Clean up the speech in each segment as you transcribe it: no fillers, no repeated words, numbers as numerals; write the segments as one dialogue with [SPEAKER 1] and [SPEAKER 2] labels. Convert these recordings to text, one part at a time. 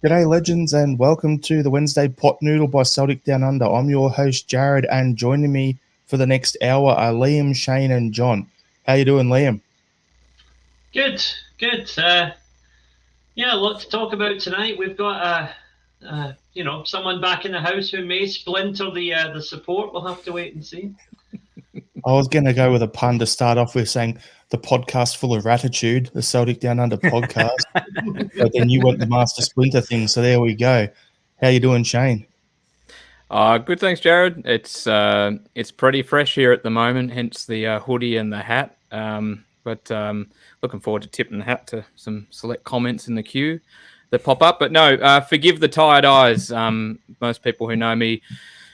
[SPEAKER 1] G'day, legends, and welcome to the Wednesday Pot Noodle by Celtic Down Under. I'm your host, Jared, and joining me for the next hour are Liam, Shane, and John. How you doing, Liam?
[SPEAKER 2] Good, good. Yeah, a lot to talk about tonight. We've got someone back in the house who may splinter the support. We'll have to wait and see.
[SPEAKER 1] I was going to go with a pun to start off with, saying the podcast full of ratitude, the Celtic Down Under podcast. But then you went the Master Splinter thing, so there we go. How you doing, Shane?
[SPEAKER 3] Good, thanks, Jared. It's pretty fresh here at the moment, hence the hoodie and the hat. But looking forward to tipping the hat to some select comments in the queue that pop up. But no, forgive the tired eyes. Most people who know me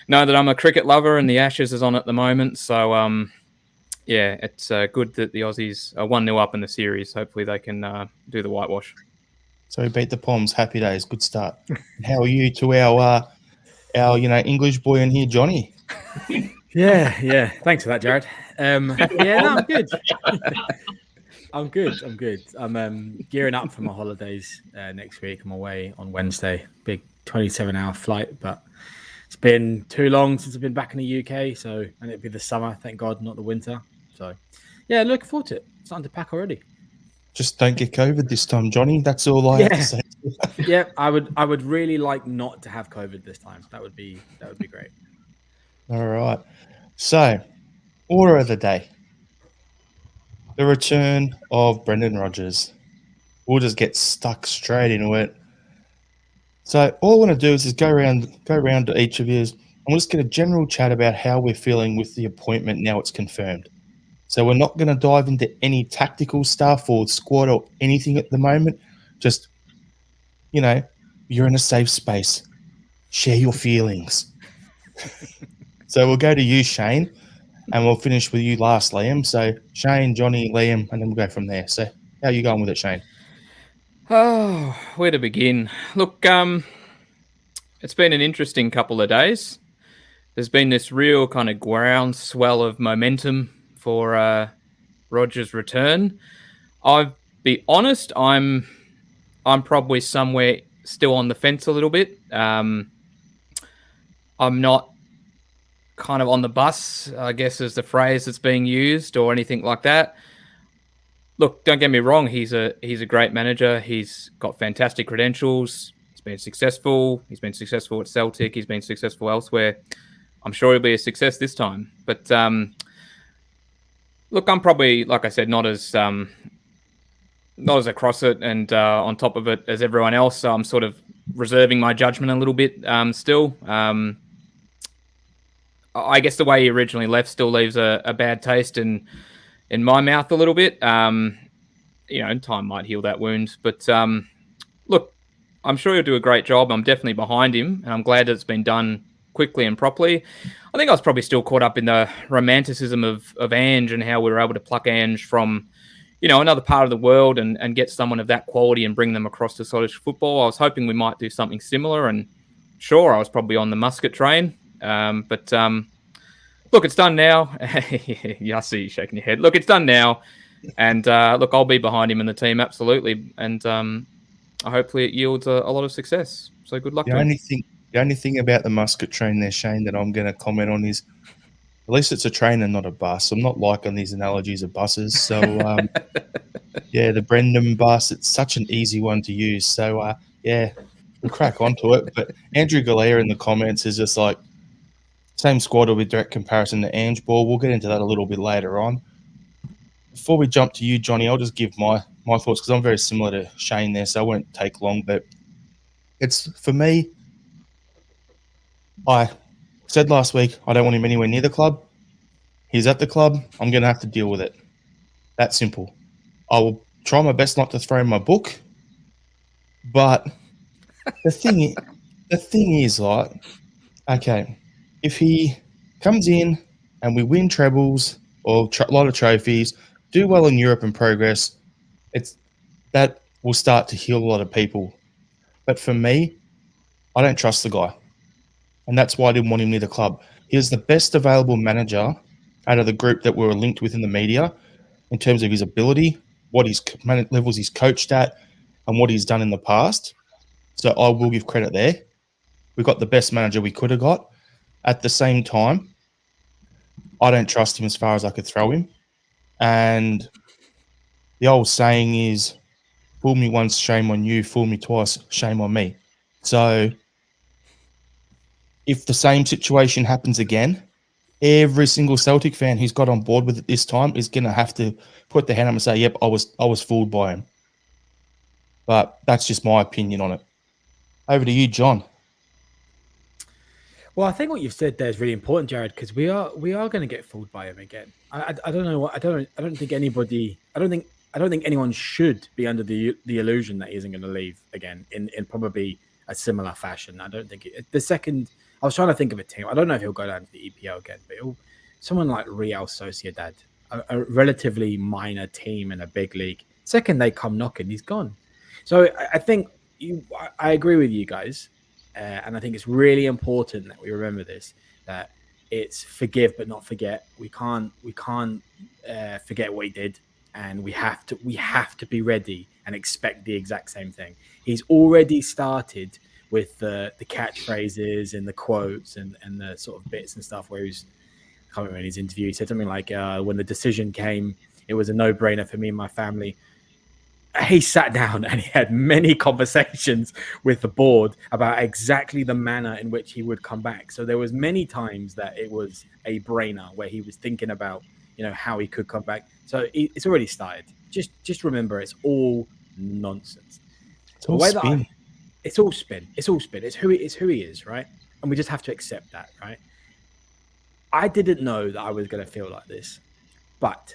[SPEAKER 3] know that I'm a cricket lover, and the Ashes is on at the moment. So yeah, it's good that the Aussies are 1-0 up in the series. Hopefully, they can do the whitewash.
[SPEAKER 1] So we beat the Poms. Happy days. Good start. How are you to our English boy in here, Johnny?
[SPEAKER 4] Yeah. Thanks for that, Jared. I'm good. I'm good. I'm gearing up for my holidays next week. I'm away on Wednesday. Big 27-hour flight, but it's been too long since I've been back in the UK. So, and it'd be the summer, thank God, not the winter. So, yeah, looking forward to it. Starting to pack already.
[SPEAKER 1] Just don't get COVID this time, Johnny. That's all I have to say.
[SPEAKER 4] Yeah, I would really like not to have COVID this time. That would be great.
[SPEAKER 1] All right. So, order of the day. The return of Brendan Rodgers. We'll just get stuck straight into it. So all I want to do is just go around to each of you, and we'll just get a general chat about how we're feeling with the appointment now it's confirmed. So we're not going to dive into any tactical stuff or squad or anything at the moment. Just, you're in a safe space. Share your feelings. So we'll go to you, Shane, and we'll finish with you last, Liam. So Shane, Johnny, Liam, and then we'll go from there. So how are you going with it, Shane?
[SPEAKER 3] Oh, where to begin? Look, it's been an interesting couple of days. There's been this real kind of groundswell of momentum for Rodgers' return. I'll be honest, I'm probably somewhere still on the fence a little bit. I'm not kind of on the bus, I guess is the phrase that's being used, or anything like that. Look, don't get me wrong. He's a great manager. He's got fantastic credentials. He's been successful. He's been successful at Celtic. He's been successful elsewhere. I'm sure he'll be a success this time. But look, I'm probably, like I said, not as across it and on top of it as everyone else. So I'm sort of reserving my judgment a little bit still. I guess the way he originally left still leaves a bad taste in my mouth a little bit. Time might heal that wound. But look, I'm sure he'll do a great job. I'm definitely behind him, and I'm glad that it's been done quickly and properly. I think I was probably still caught up in the romanticism of Ange and how we were able to pluck Ange from, another part of the world and get someone of that quality and bring them across to Scottish football. I was hoping we might do something similar, and sure, I was probably on the Muscat train. But look, it's done now. Yeah, I see you shaking your head. Look, it's done now. And look, I'll be behind him and the team, absolutely. And hopefully it yields a lot of success. So good luck to him.
[SPEAKER 1] The only thing about the Muscat train there, Shane, that I'm going to comment on is at least it's a train and not a bus. I'm not liking these analogies of buses. So, yeah, the Brendan bus, it's such an easy one to use. So, yeah, we'll crack onto it. But Andrew Galea in the comments is just like, same squad with direct comparison to Ange Ball. We'll get into that a little bit later on. Before we jump to you, Johnny, I'll just give my thoughts because I'm very similar to Shane there, so I won't take long. But it's, for me, I said last week I don't want him anywhere near the club. He's at the club. I'm going to have to deal with it. That simple. I will try my best not to throw my book. But the thing is, like, okay, if he comes in and we win trebles or a lot of trophies, do well in Europe and progress, that will start to heal a lot of people. But for me, I don't trust the guy. And that's why I didn't want him near the club. He was the best available manager out of the group that we were linked with in the media in terms of his ability, what his levels he's coached at, and what he's done in the past. So I will give credit there. We got the best manager we could have got. At the same time, I don't trust him as far as I could throw him. And the old saying is, fool me once, shame on you. Fool me twice, shame on me. So if the same situation happens again, every single Celtic fan who's got on board with it this time is going to have to put their hand up and say, yep, I was fooled by him. But that's just my opinion on it. Over to you, John.
[SPEAKER 4] Well, I think what you've said there is really important, Jared, because we are going to get fooled by him again. I don't know what I don't think anyone should be under the illusion that he isn't going to leave again in probably a similar fashion. I don't think the second I was trying to think of a team. I don't know if he'll go down to the EPL again, but someone like Real Sociedad, a relatively minor team in a big league. Second they come knocking, he's gone. So I think I agree with you guys. And I think it's really important that we remember this, that it's forgive but not forget. We can't forget what he did, and we have to be ready and expect the exact same thing. He's already started with the catchphrases and the quotes and the sort of bits and stuff where I can't remember in his interview, he said something like, when the decision came, it was a no-brainer for me and my family. He sat down and he had many conversations with the board about exactly the manner in which he would come back. So there was many times that it was a brainer where he was thinking about, how he could come back. So it's already started. Just remember, it's all nonsense.
[SPEAKER 1] It's all spin.
[SPEAKER 4] It's all spin. It's all spin. It's who he is, right? And we just have to accept that, right? I didn't know that I was going to feel like this, but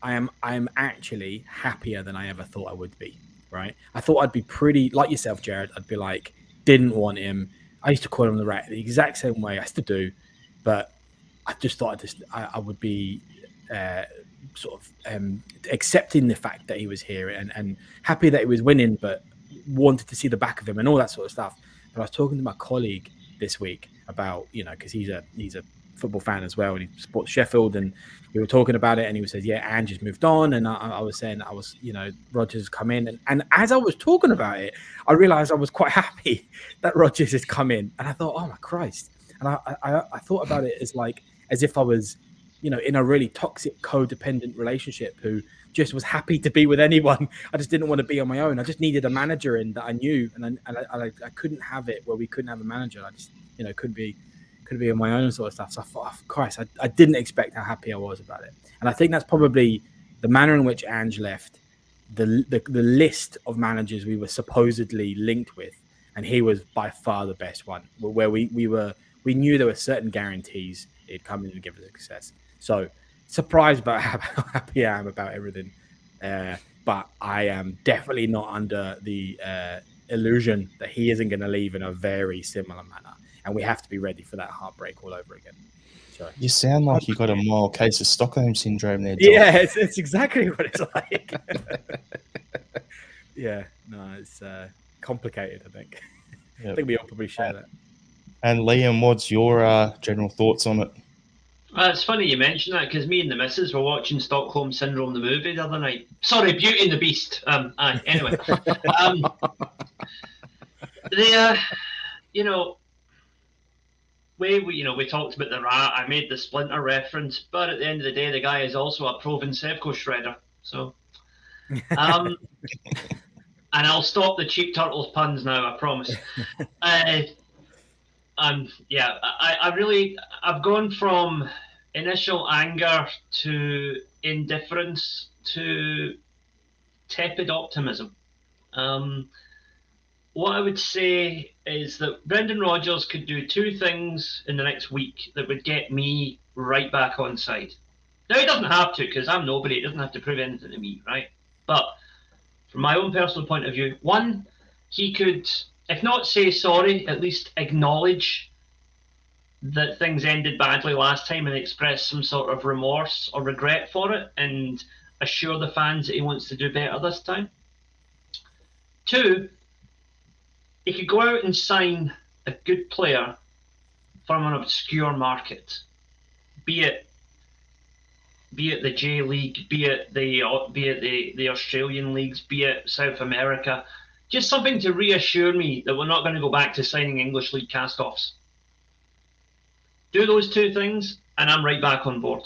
[SPEAKER 4] I'm actually happier than I ever thought I would be, right? I thought I'd be pretty, like yourself, Jared, I'd be like, didn't want him. I used to call him the rat the exact same way, I still do, but I just thought I would be accepting the fact that he was here and happy that he was winning, but wanted to see the back of him and all that sort of stuff. But I was talking to my colleague this week about, because he's a football fan as well, and he supports Sheffield, and we were talking about it, and he said, yeah, Ange has moved on, and I was saying that Rodgers has come in, and as I was talking about it, I realized I was quite happy that Rodgers has come in, and I thought, oh my Christ, and I thought about it as if I was, in a really toxic codependent relationship who just was happy to be with anyone. I just didn't want to be on my own. I just needed a manager in that I knew, and I couldn't have it where we couldn't have a manager. I just, could be on my own sort of stuff. So I thought, oh, Christ, I didn't expect how happy I was about it. And I think that's probably the manner in which Ange left, the list of managers we were supposedly linked with, and he was by far the best one, where we knew there were certain guarantees he'd come in and give us success. So surprised about how happy I am about everything. But I am definitely not under the illusion that he isn't going to leave in a very similar manner. And we have to be ready for that heartbreak all over again. So,
[SPEAKER 1] you sound like you got a mild case of Stockholm syndrome there, John.
[SPEAKER 4] Yeah, it's exactly what it's like. Yeah, no, it's complicated, I think. Yep. I think we all probably share that.
[SPEAKER 1] And Liam, what's your general thoughts on it?
[SPEAKER 2] It's funny you mention that, because me and the missus were watching Stockholm Syndrome, the movie, the other night. Sorry, Beauty and the Beast. Anyway. We talked about the rat. I made the Splinter reference, but at the end of the day, the guy is also a proven Sevco shredder. So, and I'll stop the cheap turtles puns now. I promise. I've gone from initial anger to indifference to tepid optimism. What I would say is that Brendan Rodgers could do two things in the next week that would get me right back on side. Now, he doesn't have to, because I'm nobody. He doesn't have to prove anything to me, right? But from my own personal point of view, one, he could, if not say sorry, at least acknowledge that things ended badly last time and express some sort of remorse or regret for it and assure the fans that he wants to do better this time. Two, he could go out and sign a good player from an obscure market, be it the J League, be it the Australian leagues, be it South America. just something to reassure me that we're not going to go back to signing English League cast-offs. Do those two things, and I'm right back on board.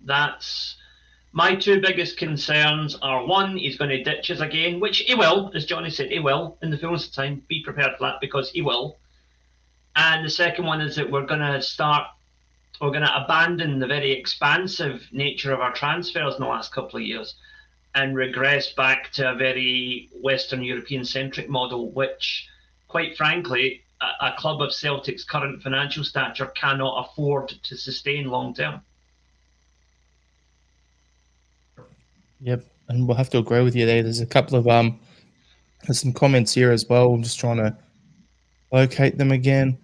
[SPEAKER 2] That's my two biggest concerns are, one, he's going to ditch us again, which he will, as Johnny said, he will, in the fullness of time. Be prepared for that, because he will. And the second one is that we're going to abandon the very expansive nature of our transfers in the last couple of years and regress back to a very Western European-centric model, which, quite frankly, a club of Celtic's current financial stature cannot afford to sustain long-term.
[SPEAKER 1] Yep, and we'll have to agree with you there. There's a couple of there's some comments here as well. I'm just trying to locate them again.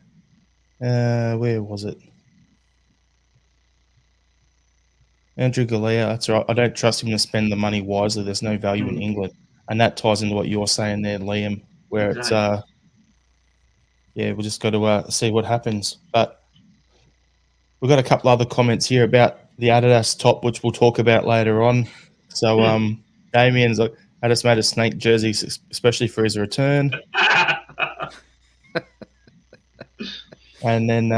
[SPEAKER 1] Where was it? Andrew Galea, that's right. I don't trust him to spend the money wisely. There's no value in England, and that ties into what you're saying there, Liam. Where
[SPEAKER 2] Exactly.
[SPEAKER 1] it's we'll just got to see what happens. But we've got a couple other comments here about the Adidas top, which we'll talk about later on. So Damien's like, Adidas made a snake jersey, especially for his return. And then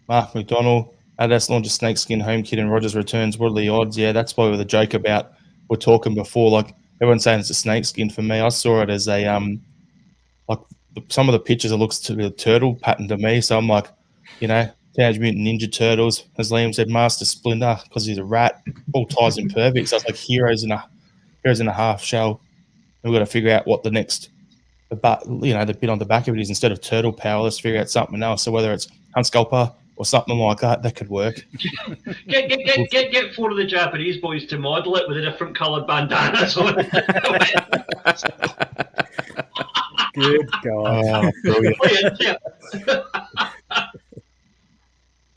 [SPEAKER 1] Mark McDonald, Adidas launched a snakeskin home kit and Rodgers returns. What are the odds? Yeah, that's probably the joke about we're talking before. Like everyone's saying it's a snakeskin. For me, I saw it as a like some of the pictures, it looks to be a turtle pattern to me. So I'm like, Teenage Mutant Ninja Turtles, as Liam said, Master Splinter because he's a rat. All ties in perfect. So it's like heroes and a half shell. And we've got to figure out what the next, the bit on the back of it is. Instead of turtle power, let's figure out something else. So whether it's Hunt Sculper or something like that could work.
[SPEAKER 2] Get four of the Japanese boys to model it with a different coloured bandanas on.
[SPEAKER 4] Good God.
[SPEAKER 1] Oh, brilliant.
[SPEAKER 2] Yeah.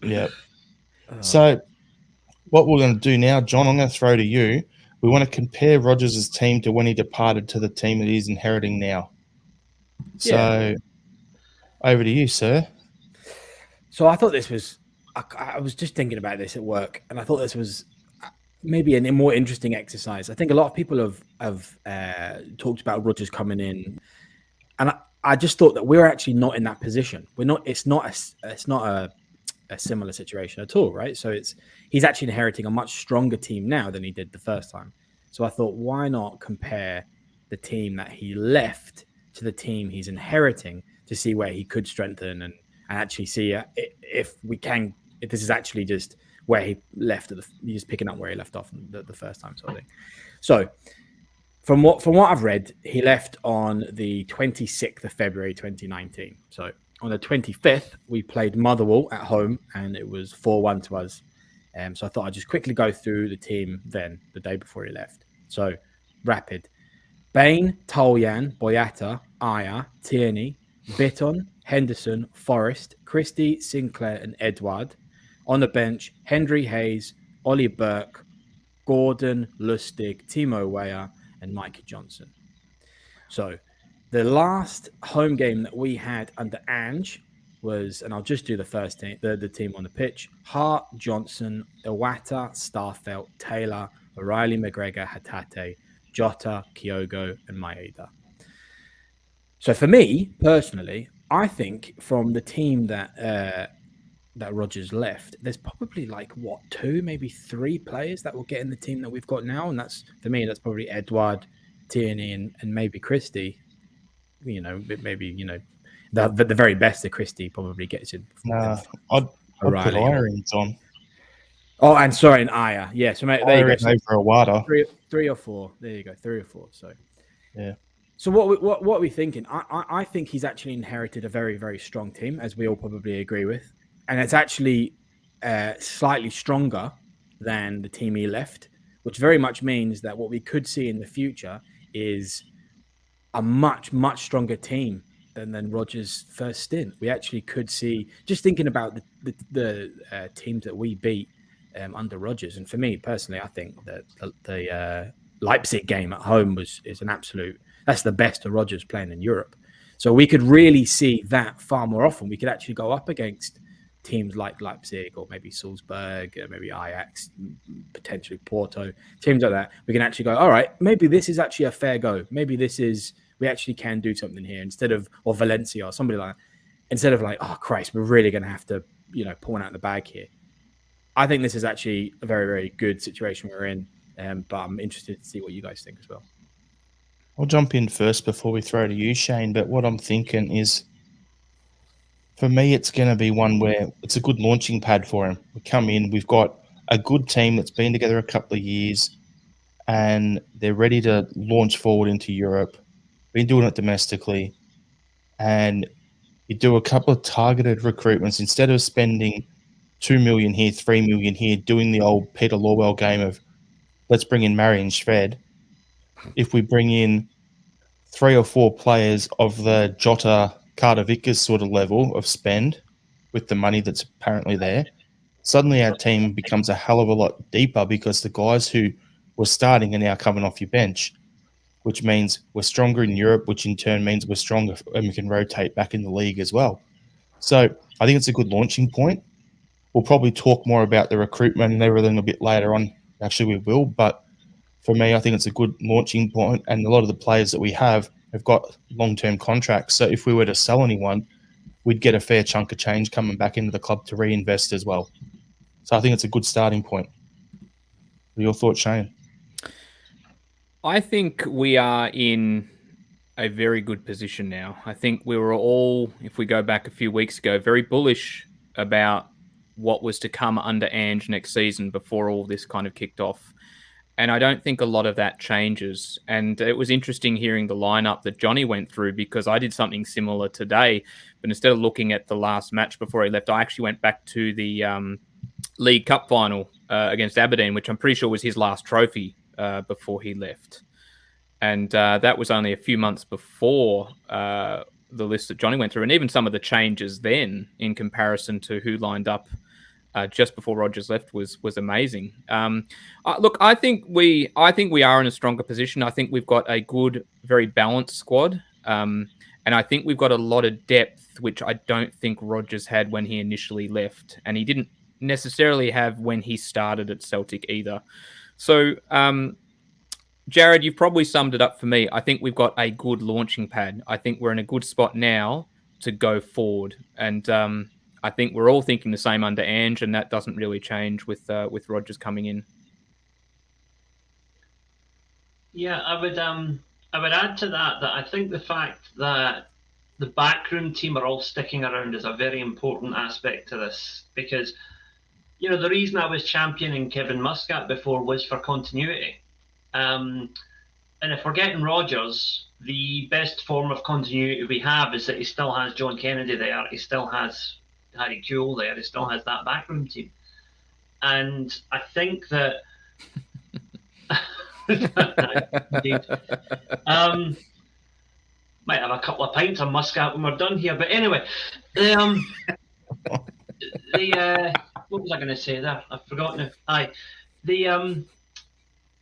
[SPEAKER 1] Yeah. So what we're going to do now, John, I'm going to throw to you. We want to compare Rodgers' team to when he departed to the team that he's inheriting now. So over to you, sir.
[SPEAKER 4] So I thought this was, I was just thinking about this at work, and I thought this was maybe a more interesting exercise. I think a lot of people have talked about Rodgers coming in, and I just thought that we're actually not in that position. We're not. It's not a similar situation at all, right? So he's actually inheriting a much stronger team now than he did the first time. So I thought, why not compare the team that he left to the team he's inheriting to see where he could strengthen and actually see if this is actually just where he left. He's just picking up where he left off the first time, sort of thing. So from what I've read, he left on the 26th of February 2019. So on the 25th, we played Motherwell at home, and it was 4-1 to us. So I thought I'd just quickly go through the team then, the day before he left. So, rapid. Bain, Toljan, Boyata, Aya, Tierney, Bitton, Henderson, Forrest, Christie, Sinclair, and Edward. On the bench, Hendry Hayes, Ollie Burke, Gordon, Lustig, Timo Weah, and Mikey Johnson. So, the last home game that we had under Ange was, and I'll just do the first team, the team on the pitch: Hart, Johnson, Iwata, Starfelt, Taylor, O'Reilly, McGregor, Hatate, Jota, Kyogo, and Maeda. So for me personally, I think from the team that Rodgers left, there's probably two, maybe three players that will get in the team that we've got now, and that's, for me, that's probably Edward, Tierney, and maybe Christie. The very best of Christie probably gets it.
[SPEAKER 1] I'd put Irons on.
[SPEAKER 4] Oh, and sorry, and Aya. Yeah, so there you go.
[SPEAKER 1] Over a water.
[SPEAKER 4] Three or four. There you go, 3 or 4. So
[SPEAKER 1] yeah.
[SPEAKER 4] So what are we thinking? I think he's actually inherited a very, very strong team, as we all probably agree with, and it's actually slightly stronger than the team he left, which very much means that what we could see in the future is a much, much stronger team than Rodgers' first stint. We actually could see, just thinking about the teams that we beat under Rodgers, and for me personally, I think that the Leipzig game at home is an absolute. That's the best of Rodgers playing in Europe. So we could really see that far more often. We could actually go up against teams like Leipzig or maybe Salzburg, maybe Ajax, potentially Porto, teams like that. We can actually go, all right, maybe this is actually a fair go. Maybe this is we actually can do something here or Valencia or somebody like that. Instead of like, oh Christ, we're really going to have to, pull one out of the bag here. I think this is actually a very, very good situation we're in. But I'm interested to see what you guys think as well.
[SPEAKER 1] I'll jump in first before we throw to you, Shane. But what I'm thinking is, for me, it's going to be one where it's a good launching pad for him. We come in, we've got a good team that's been together a couple of years, and they're ready to launch forward into Europe. Been doing it domestically, and you do a couple of targeted recruitments instead of spending 2 million here, 3 million here, doing the old Peter Lawwell game of let's bring in Marion Shved. If we bring in 3 or 4 players of the Jota, Carter Vickers sort of level of spend with the money that's apparently there, suddenly our team becomes a hell of a lot deeper because the guys who were starting are now coming off your bench, which means we're stronger in Europe, which in turn means we're stronger and we can rotate back in the league as well. So I think it's a good launching point. We'll probably talk more about the recruitment and everything a bit later on. Actually, we will. But for me, I think it's a good launching point, and a lot of the players that we have got long-term contracts. So if we were to sell anyone, we'd get a fair chunk of change coming back into the club to reinvest as well. So I think it's a good starting point. What are your thoughts, Shane?
[SPEAKER 3] I think we are in a very good position now. I think we were all, if we go back a few weeks ago, very bullish about what was to come under Ange next season before all this kind of kicked off. And I don't think a lot of that changes. And it was interesting hearing the lineup that Johnny went through, because I did something similar today. But instead of looking at the last match before he left, I actually went back to the League Cup final against Aberdeen, which I'm pretty sure was his last trophy before he left. And that was only a few months before the list that Johnny went through. And even some of the changes then in comparison to who lined up just before Rodgers left was amazing. Look, I think we are in a stronger position. I think we've got a good, very balanced squad. And I think we've got a lot of depth, which I don't think Rodgers had when he initially left. And he didn't necessarily have when he started at Celtic either. So, Jared, you've probably summed it up for me. I think we've got a good launching pad. I think we're in a good spot now to go forward. And I think we're all thinking the same under Ange, and that doesn't really change with Rodgers coming in.
[SPEAKER 2] Yeah, I would add to that I think the fact that the backroom team are all sticking around is a very important aspect to this, because the reason I was championing Kevin Muscat before was for continuity. And if we're getting Rodgers, the best form of continuity we have is that he still has John Kennedy there, he still has Harry Kewell there, he still has that backroom team. And I think that indeed, might have a couple of pints of Muscat when we're done here, but anyway, what was I going to say there? I've forgotten it.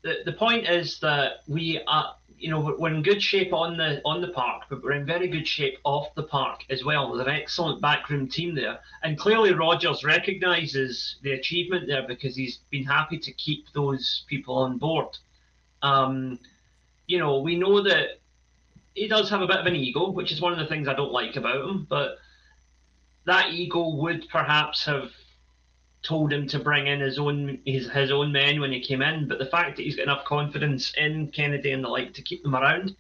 [SPEAKER 2] The point is that we are, we're in good shape on the park, but we're in very good shape off the park as well. There's an excellent backroom team there, and clearly Rodgers recognises the achievement there because he's been happy to keep those people on board. We know that he does have a bit of an ego, which is one of the things I don't like about him, but that ego would perhaps have told him to bring in his own men when he came in, but the fact that he's got enough confidence in Kennedy and the like to keep them around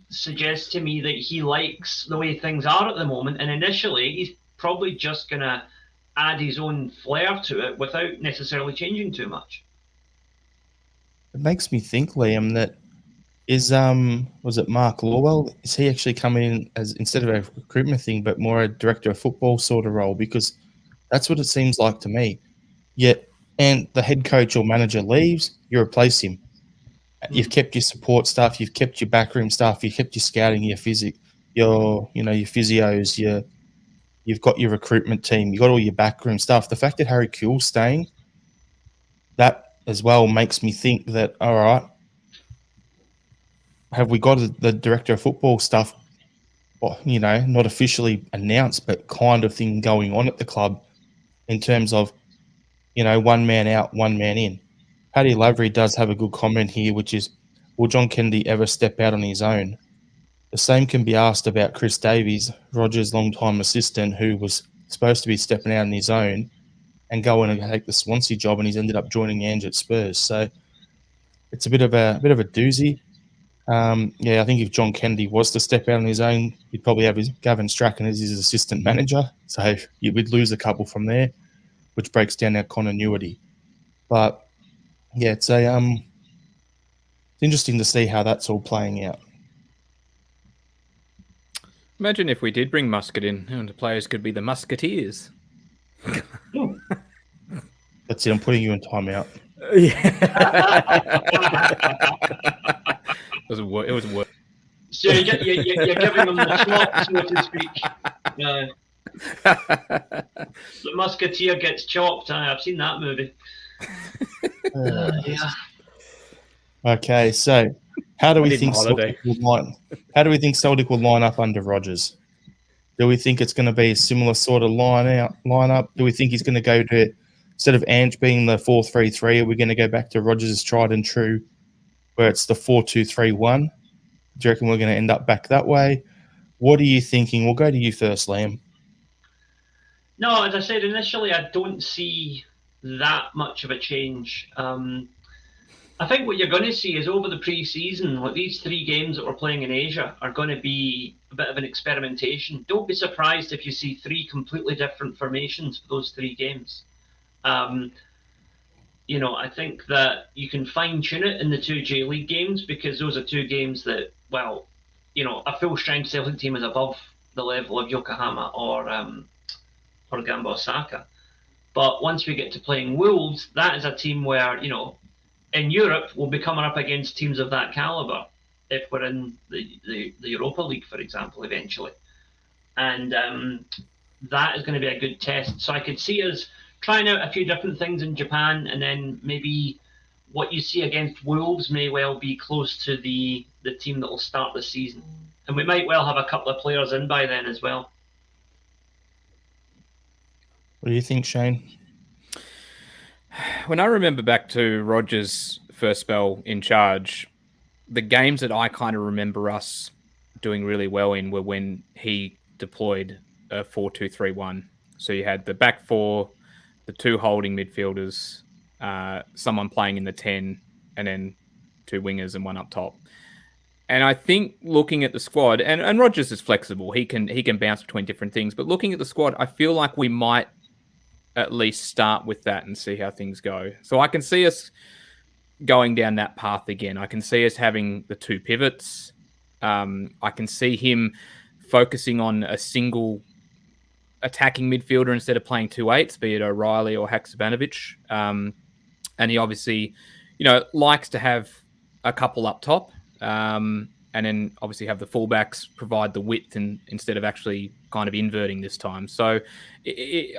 [SPEAKER 2] suggests to me that he likes the way things are at the moment, and initially he's probably just going to add his own flair to it without necessarily changing too much.
[SPEAKER 1] It makes me think, Liam, that was it Mark Lawwell? Is he actually coming in as, instead of a recruitment thing, but more a director of football sort of role? Because that's what it seems like to me. Yet, and the head coach or manager leaves, you replace him. You've kept your support staff, you've kept your backroom staff, you've kept your scouting, your physios, you've got your recruitment team, you've got all your backroom stuff. The fact that Harry Kewell's staying, that as well makes me think that, all right, have we got the director of football stuff, not officially announced, but kind of thing going on at the club in terms of, one man out, one man in. Paddy Lavery does have a good comment here, which is, will John Kennedy ever step out on his own? The same can be asked about Chris Davies, Rodgers' long-time assistant, who was supposed to be stepping out on his own and going and take the Swansea job, and he's ended up joining Ange at Spurs. So it's a bit of a doozy. I think if John Kennedy was to step out on his own, he'd probably have Gavin Strachan as his assistant manager. So we'd lose a couple from there, which breaks down our continuity. But yeah, it's interesting to see how that's all playing out.
[SPEAKER 3] Imagine if we did bring Muscat in, and the players could be the Musketeers.
[SPEAKER 1] That's it. I'm putting you in timeout.
[SPEAKER 3] It was work.
[SPEAKER 2] So you're giving them the chop, so to speak. The Musketeer gets chopped. I've seen that movie. Yeah.
[SPEAKER 1] Okay, so how do we think Celtic will line up under Rodgers? Do we think it's going to be a similar sort of lineup? Do we think he's going to go to, instead of Ange being the 4-3-3, are we going to go back to Rodgers' tried and true, where it's the 4-2-3-1? Do you reckon we're going to end up back that way? What are you thinking? We'll go to you first, Liam.
[SPEAKER 2] No, as I said initially, I don't see that much of a change. I think what you're going to see is over the pre-season, like these 3 games that we're playing in Asia are going to be a bit of an experimentation. Don't be surprised if you see 3 completely different formations for those 3 games. I think that you can fine-tune it in the 2 J-League games, because those are 2 games that, a full-strength Celtic team is above the level of Yokohama or Gamba Osaka. But once we get to playing Wolves, that is a team where, in Europe, we'll be coming up against teams of that caliber if we're in the Europa League, for example, eventually. And that is going to be a good test. So I could see us trying out a few different things in Japan, and then maybe what you see against Wolves may well be close to the team that will start the season. And we might well have a couple of players in by then as well.
[SPEAKER 1] What do you think, Shane?
[SPEAKER 3] When I remember back to Rodgers' first spell in charge, the games that I kind of remember us doing really well in were when he deployed a 4-2-3-1. So you had the back 4, the 2 holding midfielders, someone playing in the 10, and then 2 wingers and 1 up top. And I think looking at the squad, and Rodgers is flexible, he can bounce between different things. But looking at the squad, I feel like we might at least start with that and see how things go. So I can see us going down that path again. I can see us having the 2 pivots. I can see him focusing on a single attacking midfielder instead of playing 2 8s, be it O'Reilly or Haksabanovic. And he obviously, likes to have a couple up top. And then obviously have the fullbacks provide the width instead of actually kind of inverting this time. So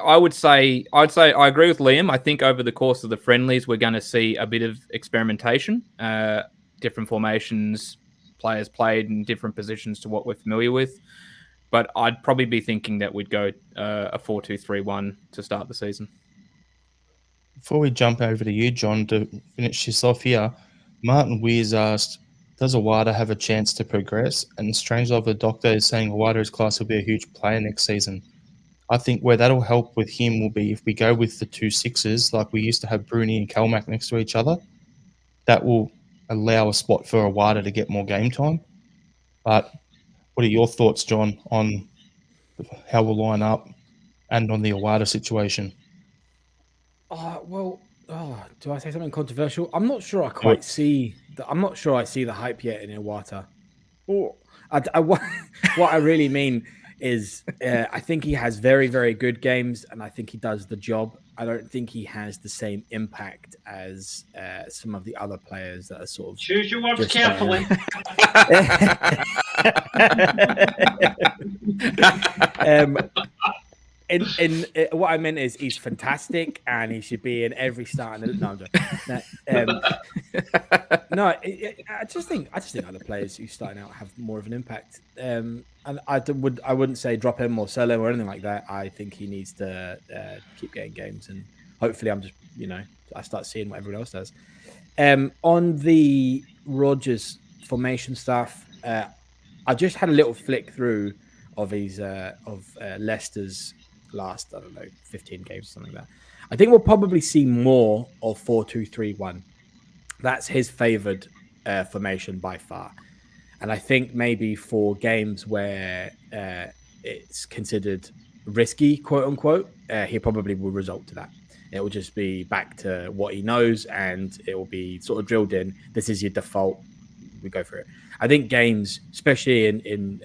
[SPEAKER 3] I would say I agree with Liam. I think over the course of the friendlies, we're going to see a bit of experimentation, different formations, players played in different positions to what we're familiar with. But I'd probably be thinking that we'd go a 4-2-3-1 to start the season.
[SPEAKER 1] Before we jump over to you, John, to finish this off here, Martin Weirs asked, does Awada have a chance to progress? And strangely, the doctor is saying Awada's class will be a huge player next season. I think where that'll help with him will be if we go with the 2 6s, like we used to have Bruni and Kalmak next to each other. That will allow a spot for Awada to get more game time. But what are your thoughts, John, on how we'll line up and on the Awada situation?
[SPEAKER 4] Do I say something controversial? I'm not sure I quite see. I'm not sure I see the hype yet in Iwata. What I really mean is, I think he has very, very good games, and I think he does the job. I don't think he has the same impact as some of the other players that are sort of.
[SPEAKER 2] Choose your words carefully.
[SPEAKER 4] What I meant is he's fantastic and he should be in every starting. I just think other players who starting out have more of an impact. And I wouldn't say drop him or sell him or anything like that. I think he needs to keep getting games, and hopefully I'm just I start seeing what everyone else does. On the Rodgers formation stuff, I just had a little flick through of his Leicester's last, I don't know, 15 games or something like that. I think we'll probably see more of 4-2-3-1. That's his favoured formation by far. And I think maybe for games where it's considered risky, quote unquote, he probably will result to that. It will just be back to what he knows, and it will be sort of drilled in. This is your default. We go for it. I think games, especially in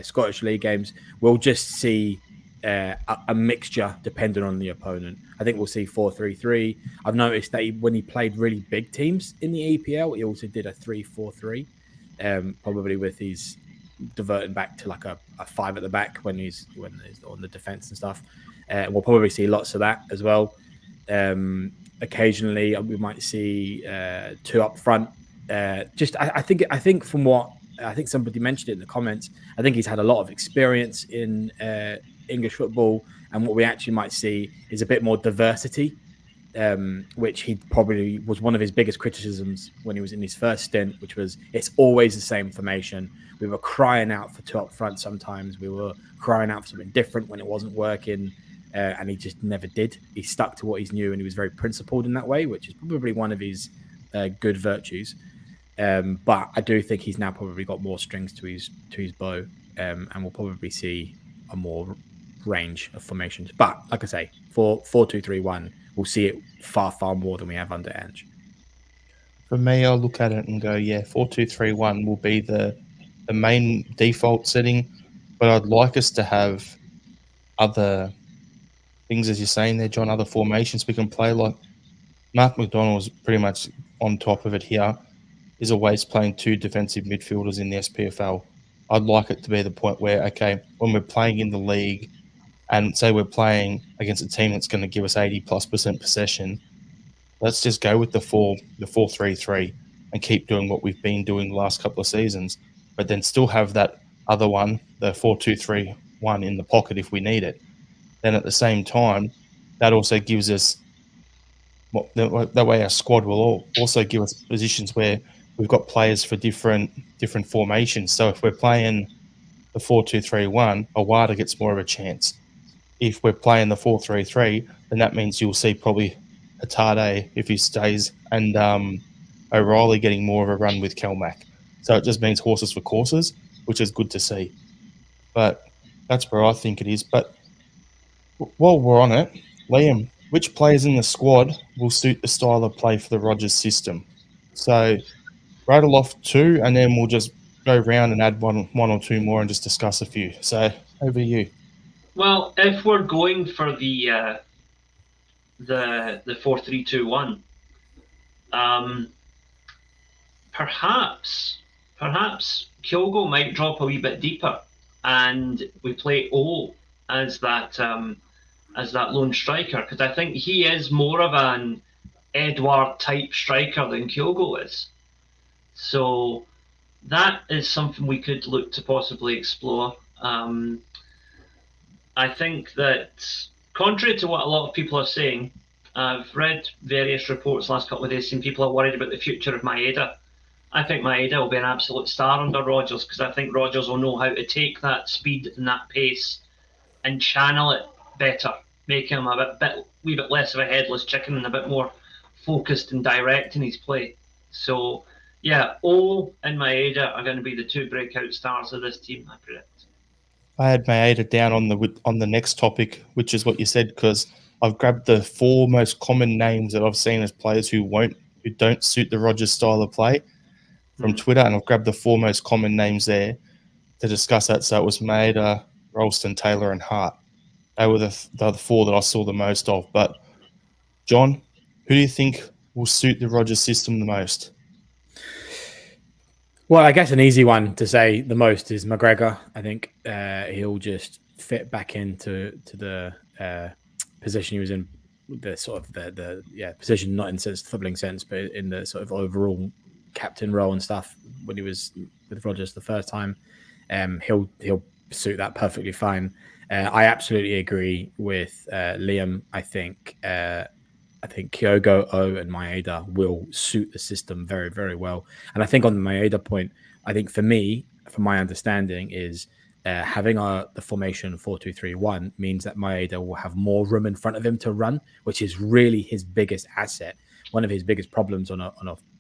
[SPEAKER 4] Scottish League games, we'll just see a mixture depending on the opponent. I think we'll see 4-3-3. I've noticed that when he played really big teams in the EPL, he also did a 3-4-3, probably with his diverting back to like a 5 at the back when he's on the defense and stuff. We'll probably see lots of that as well. Occasionally, we might see 2 up front. I think from what I think somebody mentioned it in the comments, I think he's had a lot of experience in English football, and what we actually might see is a bit more diversity, which he probably was one of his biggest criticisms when he was in his first stint, which was it's always the same formation. We were crying out for 2 up front sometimes. We were crying out for something different when it wasn't working, and he just never did. He stuck to what he knew, and he was very principled in that way, which is probably one of his good virtues. But I do think he's now probably got more strings to his bow, and we'll probably see a more range of formations. But like I say, for 4-2-3-1, we'll see it far more than we have under Ange.
[SPEAKER 1] For me, I'll look at it and go, 4-2-3-1 will be the main default setting, but I'd like us to have other things, as you're saying there, John, other formations we can play. Like Mark McDonald's pretty much on top of it here, is always playing 2 defensive midfielders in the SPFL. I'd like it to be the point where, okay, when we're playing in the league and say we're playing against a team that's going to give us 80+% possession, let's just go with the 4-3-3 and keep doing what we've been doing the last couple of seasons, but then still have that other one, the 4-2-3-1 in the pocket if we need it. Then at the same time, that also gives us, that way our squad will also give us positions where we've got players for different formations. So if we're playing the 4-2-3-1, Awada gets more of a chance. If we're playing the 4-3-3, then that means you'll see probably Hatade, if he stays, and O'Reilly getting more of a run with Kelmac. So it just means horses for courses, which is good to see. But that's where I think it is. But while we're on it, Liam, which players in the squad will suit the style of play for the Rodgers system? So rattle off 2, and then we'll just go round and add one or 2 more and just discuss a few. So over to you.
[SPEAKER 2] Well, if we're going for the 4-3-2-1, perhaps Kyogo might drop a wee bit deeper, and we play O as that lone striker, because I think he is more of an Edward type striker than Kyogo is. So that is something we could look to possibly explore. I think that, contrary to what a lot of people are saying, I've read various reports last couple of days saying people are worried about the future of Maeda. I think Maeda will be an absolute star under Rodgers, because I think Rodgers will know how to take that speed and that pace and channel it better, make him a wee bit less of a headless chicken and a bit more focused and direct in his play. So, O and Maeda are going to be the 2 breakout stars of this team, I predict.
[SPEAKER 1] I had Maeda down on the next topic, which is what you said, because I've grabbed the 4 most common names that I've seen as players who don't suit the Rodgers style of play from Twitter, and I've grabbed the 4 most common names there to discuss that. So it was Maeda, Ralston, Taylor, and Hart. They were the 4 that I saw the most of. But John, who do you think will suit the Rodgers system the most?
[SPEAKER 4] Well, I guess an easy one to say the most is McGregor. I think he'll just fit back into the position he was in, the sort of the position, not in sense footballing sense, but in the sort of overall captain role and stuff when he was with Rodgers the first time. He'll suit that perfectly fine. I absolutely agree with Liam. I think I think Kyogo, O, and Maeda will suit the system very, very well. And I think on the Maeda point, I think for me, from my understanding, is having the formation 4-2-3-1 means that Maeda will have more room in front of him to run, which is really his biggest asset. One of his biggest problems on a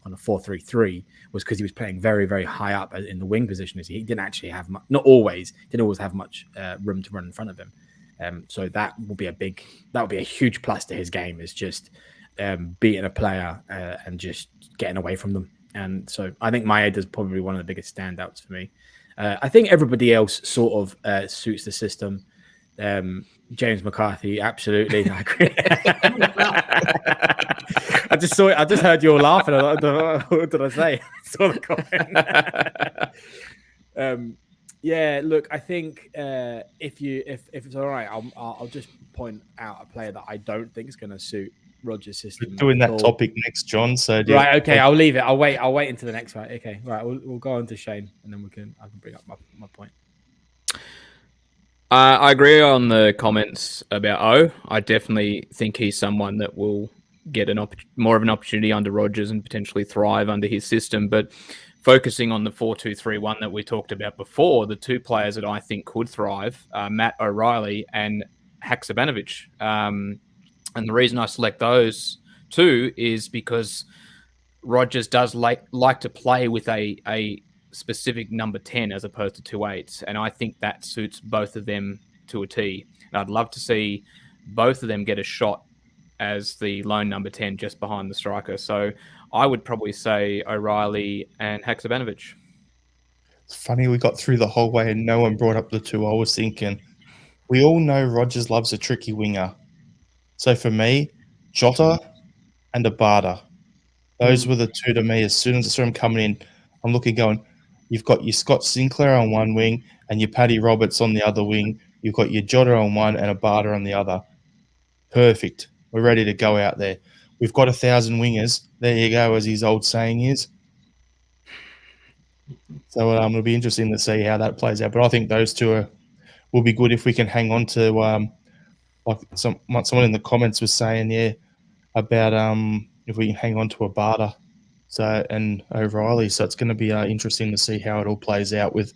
[SPEAKER 4] 4-3-3 was because he was playing very, very high up in the wing position. He didn't actually have much, didn't always have much room to run in front of him. So that will be a huge plus to his game, is just beating a player and just getting away from them. And so I think Maeda is probably one of the biggest standouts for me. I think everybody else sort of suits the system. James McCarthy, absolutely. I agree. I just heard you all laughing. I thought, what did I say? I saw the comment. Yeah, look, I think if it's all right, I'll just point out a player that I don't think is going to suit Rodgers' system.
[SPEAKER 1] We're doing that topic next, John. So
[SPEAKER 4] right, okay, I'll leave it. I'll wait until the next one. Okay, right, we'll go on to Shane, and then I can bring up my point.
[SPEAKER 3] I agree on the comments about O. I definitely think he's someone that will get more of an opportunity under Rodgers and potentially thrive under his system. But focusing on the 4-2-3-1 that we talked about before, the two players that I think could thrive are Matt O'Reilly and Haksabanovic. And the reason I select those two is because Rodgers does like to play with a specific number 10 as opposed to 2 8s. And I think that suits both of them to a T. And I'd love to see both of them get a shot as the lone number 10 just behind the striker. So I would probably say O'Reilly and Haksabanovic.
[SPEAKER 1] It's funny we got through the whole way and no one brought up the two. I was thinking, we all know Rodgers loves a tricky winger. So for me, Jota and Abada. Those were the two to me. As soon as I saw him coming in, I'm looking going, you've got your Scott Sinclair on one wing and your Paddy Roberts on the other wing. You've got your Jota on one and Abada on the other. Perfect. We're ready to go out there. We've got 1,000 wingers. There you go, as his old saying is. So it'll be interesting to see how that plays out. But I think those two will be good if we can hang on to, like someone in the comments was saying, about if we can hang on to Abada and O'Reilly. So it's going to be interesting to see how it all plays out with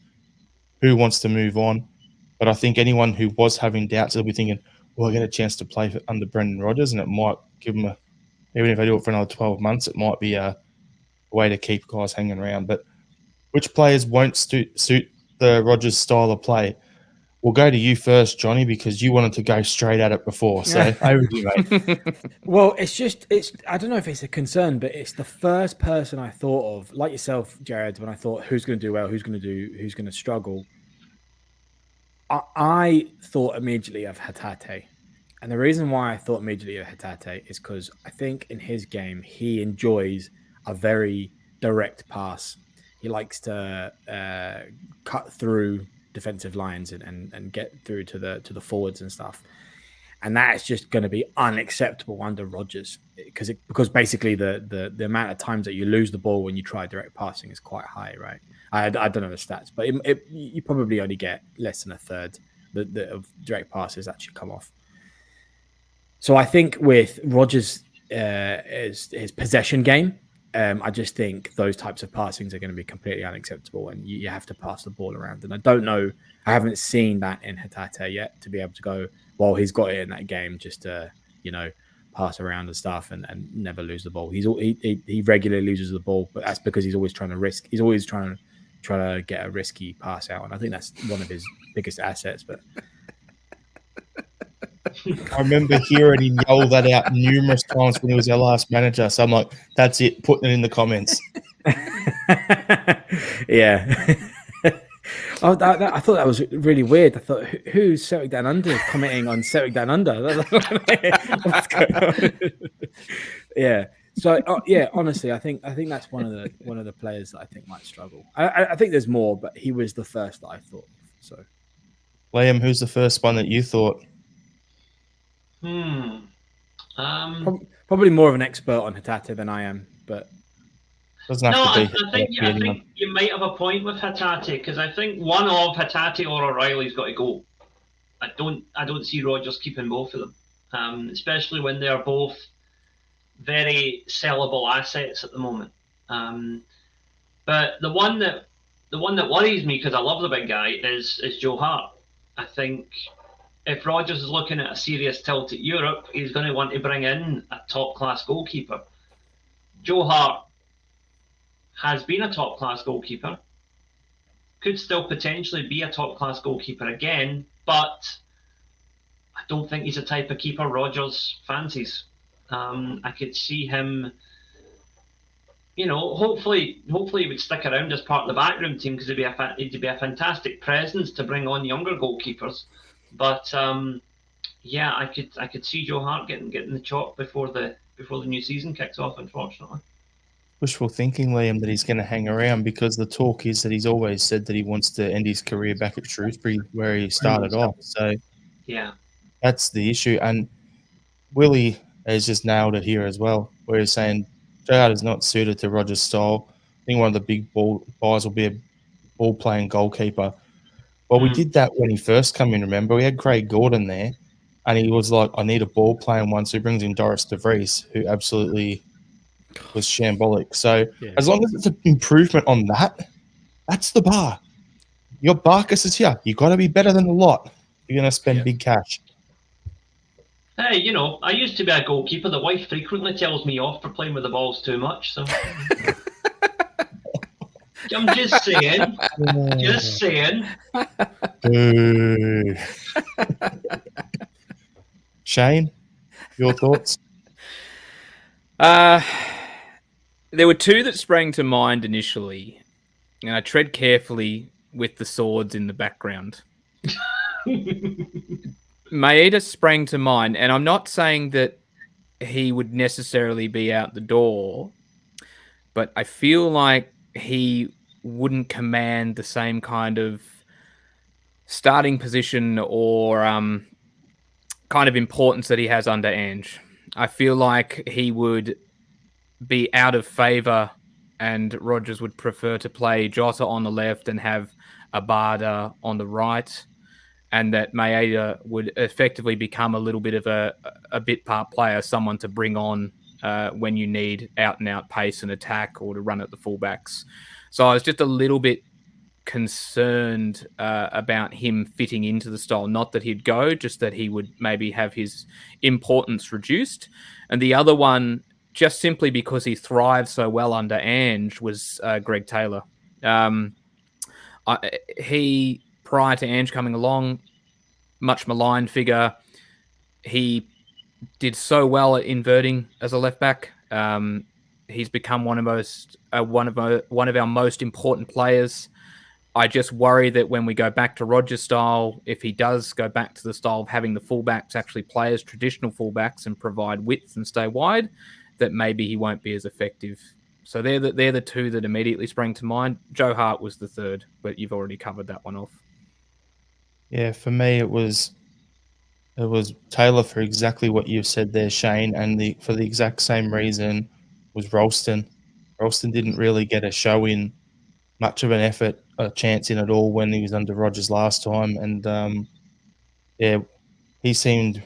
[SPEAKER 1] who wants to move on. But I think anyone who was having doubts will be thinking, well, I get a chance to play under Brendan Rodgers, and it might give them even if I do it for another 12 months, it might be a way to keep guys hanging around. But which players won't suit the Rodgers style of play? We'll go to you first, Johnny, because you wanted to go straight at it before. So over to you, mate.
[SPEAKER 4] Well, I don't know if it's a concern, but it's the first person I thought of, like yourself, Jared, when I thought who's going to do well, who's going to struggle. I thought immediately of Hatate. And the reason why I thought immediately of Hatate is because I think in his game, he enjoys a very direct pass. He likes to cut through defensive lines and get through to the forwards and stuff. And that is just going to be unacceptable under Rodgers because basically the amount of times that you lose the ball when you try direct passing is quite high, right? I don't know the stats, but you probably only get less than a third of direct passes actually come off. So I think with Rodgers' his possession game, I just think those types of passings are going to be completely unacceptable, and you have to pass the ball around. And I don't know, I haven't seen that in Hatate yet to be able to go, well, he's got it in that game just to, pass around and stuff and never lose the ball. He regularly loses the ball, but that's because he's always trying to risk. He's always trying to get a risky pass out, and I think that's one of his biggest assets. But
[SPEAKER 1] I remember hearing him yell that out numerous times when he was our last manager. So I'm like, that's it, putting it in the comments.
[SPEAKER 4] Yeah. I thought that was really weird. I thought, who's Celtic Down Under commenting on Celtic Down Under? What's going on? Yeah. So honestly, I think that's one of the players that I think might struggle. I think there's more, but he was the first that I thought. So,
[SPEAKER 1] Liam, who's the first one that you thought?
[SPEAKER 4] Probably more of an expert on Hatate than I am, but
[SPEAKER 1] doesn't have to be.
[SPEAKER 2] I think you might have a point with Hatate because I think one of Hatate or O'Reilly's got to go. I don't see Rodgers keeping both of them, especially when they're both very sellable assets at the moment. But the one that worries me, because I love the big guy, is Joe Hart. I think if Rodgers is looking at a serious tilt at Europe, he's going to want to bring in a top-class goalkeeper. Joe Hart has been a top-class goalkeeper, could still potentially be a top-class goalkeeper again, but I don't think he's the type of keeper Rodgers fancies. I could see him, hopefully he would stick around as part of the backroom team, because he'd be a fantastic presence to bring on younger goalkeepers. But I could see Joe Hart getting the chop before the new season kicks off, unfortunately.
[SPEAKER 1] Wishful thinking, Liam, that he's going to hang around, because the talk is that he's always said that he wants to end his career back at Shrewsbury where he started off. So
[SPEAKER 2] yeah,
[SPEAKER 1] that's the issue. And Willie has just nailed it here as well, where he's saying Joe Hart is not suited to Rodgers' style. I think one of the big buys will be a ball-playing goalkeeper. Well, we did that when he first came in, remember? We had Craig Gordon there, and he was like, I need a ball-playing one, so he brings in Doris de Vries, who absolutely was shambolic. So as long as it's an improvement on that, that's the bar. Your Barkas is here. You got to be better than a lot. You're going to spend big cash.
[SPEAKER 2] Hey, I used to be a goalkeeper. The wife frequently tells me off for playing with the balls too much. So I'm just saying. Just saying.
[SPEAKER 1] Shane, your thoughts?
[SPEAKER 3] There were two that sprang to mind initially. And I tread carefully with the swords in the background. Maeda sprang to mind, and I'm not saying that he would necessarily be out the door, but I feel like he wouldn't command the same kind of starting position or kind of importance that he has under Ange. I feel like he would be out of favour, and Rodgers would prefer to play Jota on the left and have Abada on the right, and that Maeda would effectively become a little bit of a bit part player, someone to bring on when you need out-and-out pace and attack, or to run at the fullbacks. So I was just a little bit concerned about him fitting into the style. Not that he'd go, just that he would maybe have his importance reduced. And the other one, just simply because he thrived so well under Ange, was Greg Taylor. He, prior to Ange coming along, much maligned figure. He did so well at inverting as a left back. He's become one of our most important players. I just worry that when we go back to Rodgers' style, if he does go back to the style of having the fullbacks actually play as traditional fullbacks and provide width and stay wide, that maybe he won't be as effective. So they're the two that immediately sprang to mind. Joe Hart was the third, but you've already covered that one off. Yeah,
[SPEAKER 1] for me it was Taylor for exactly what you've said there, Shane, and for the exact same reason was Ralston. Ralston didn't really get a show in, much of an effort, a chance in at all when he was under Rodgers last time, and he seemed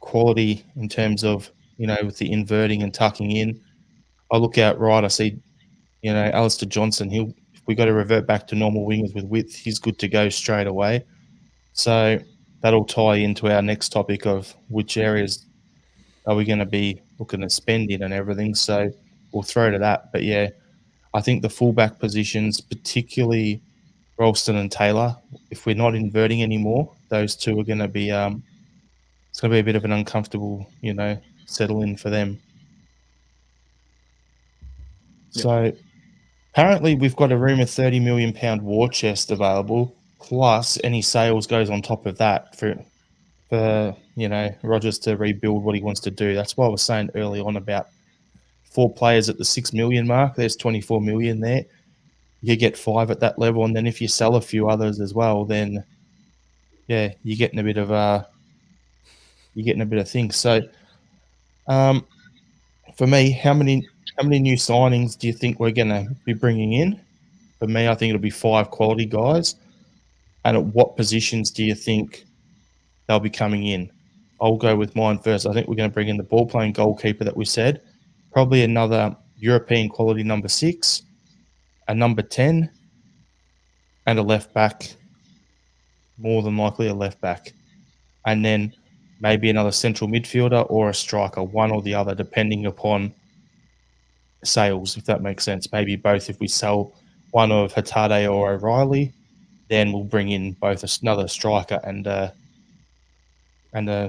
[SPEAKER 1] quality in terms of, with the inverting and tucking in. I look out right, I see, Alistair Johnson. If we got to revert back to normal wingers with width, he's good to go straight away. So that'll tie into our next topic of which areas are we going to be looking to spend in and everything. So we'll throw to that. But yeah, I think the fullback positions, particularly Ralston and Taylor, if we're not inverting anymore, those two are going to be it's going to be a bit of an uncomfortable, settle in for them. Yep. So apparently we've got a rumour £30 million war chest available, plus any sales goes on top of that for Rodgers to rebuild what he wants to do. That's why I was saying early on about 4 players at the 6 million mark. There's 24 million there. You get 5 at that level, and then if you sell a few others as well, then you're getting a bit of things. So for me, how many new signings do you think we're going to be bringing in? For me, I think it'll be 5 quality guys. And at what positions do you think they'll be coming in? I'll go with mine first. I think we're going to bring in the ball-playing goalkeeper that we said. probably another European quality number 6, a number 10, and a left back, more than likely a left back. And then maybe another central midfielder or a striker, one or the other, depending upon sales, if that makes sense. Maybe both. If we sell one of Hatade or O'Reilly, then we'll bring in both another striker and a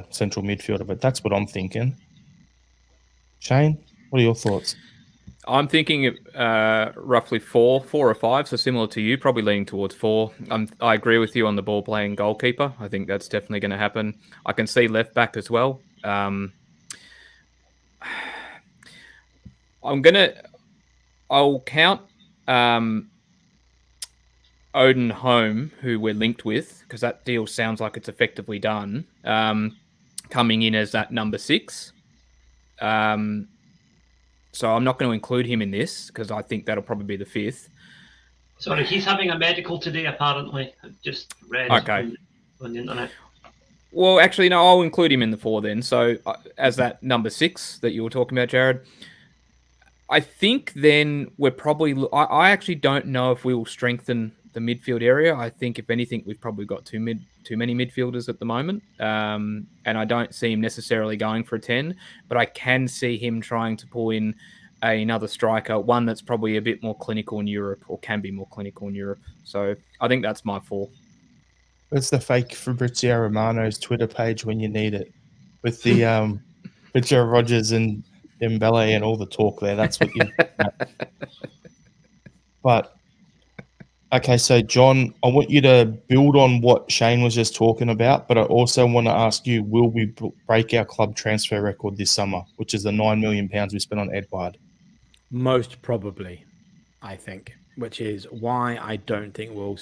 [SPEAKER 1] central midfielder. But that's what I'm thinking. Shane, what are your thoughts?
[SPEAKER 3] I'm thinking roughly 4 or 5, so similar to you, probably leaning towards 4. I agree with you on the ball playing goalkeeper. I think that's definitely going to happen. I can see left back as well. I'll count Odin home, who we're linked with, because that deal sounds like it's effectively done, coming in as that number 6. So I'm not going to include him in this because I think that'll probably be the 5th.
[SPEAKER 2] Sorry, he's having a medical today, apparently. I've just read on the internet.
[SPEAKER 3] Well, actually, no, I'll include him in the 4 then. So as that number 6 that you were talking about, Jared, I think then we're probably... I actually don't know if we will strengthen the midfield area. I think, if anything, we've probably got too many midfielders at the moment. And I don't see him necessarily going for a 10, but I can see him trying to pull in another striker, one that's probably a bit more clinical in Europe, or can be more clinical in Europe. So I think that's my 4.
[SPEAKER 1] It's the fake Fabrizio Romano's Twitter page when you need it, with the picture of Rodgers and Dembele and all the talk there. That's what you... But... Okay, so John, I want you to build on what Shane was just talking about, but I also want to ask you, will we break our club transfer record this summer, which is the £9 million we spent on Edouard?
[SPEAKER 4] Most probably, I think, which is why I don't think we'll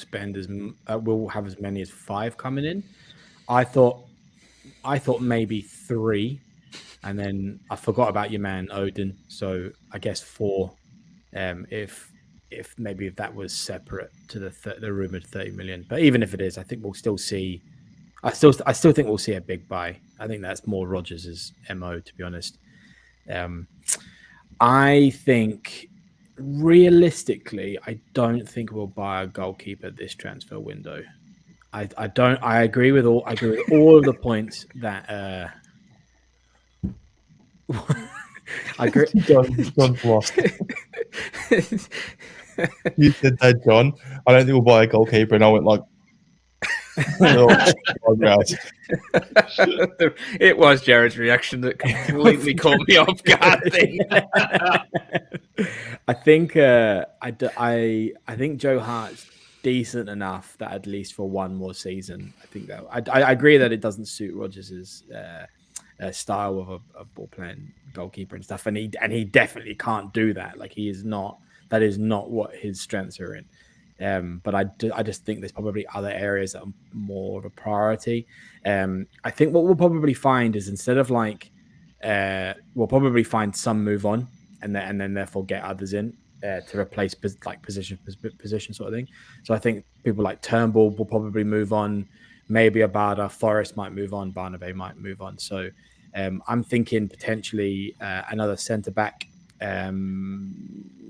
[SPEAKER 4] have as many as 5 coming in. I thought maybe 3, and then I forgot about your man Odin, so I guess 4. If maybe if that was separate to the rumored 30 million, but even if it is, I think we'll still see. I still think we'll see a big buy. I think that's more Rodgers' MO, to be honest. I think realistically, I don't think we'll buy a goalkeeper this transfer window. I agree with all of the points that. I agree.
[SPEAKER 1] John's lost. You said that, John. I don't think we'll buy a goalkeeper, and I went like,
[SPEAKER 3] It was Jared's reaction that completely caught me off guard.
[SPEAKER 4] I think Joe Hart's decent enough that at least for one more season, I think that I agree that it doesn't suit Rodgers' style of a ball playing goalkeeper and stuff, and he definitely can't do that. Like, that is not what his strengths are in. But I just think there's probably other areas that are more of a priority. I think what we'll probably find is, instead of we'll probably find some move on and then therefore get others in to replace position sort of thing. So I think people like Turnbull will probably move on. Maybe Abada, Forrest might move on, Barnaby might move on. So I'm thinking potentially another centre back,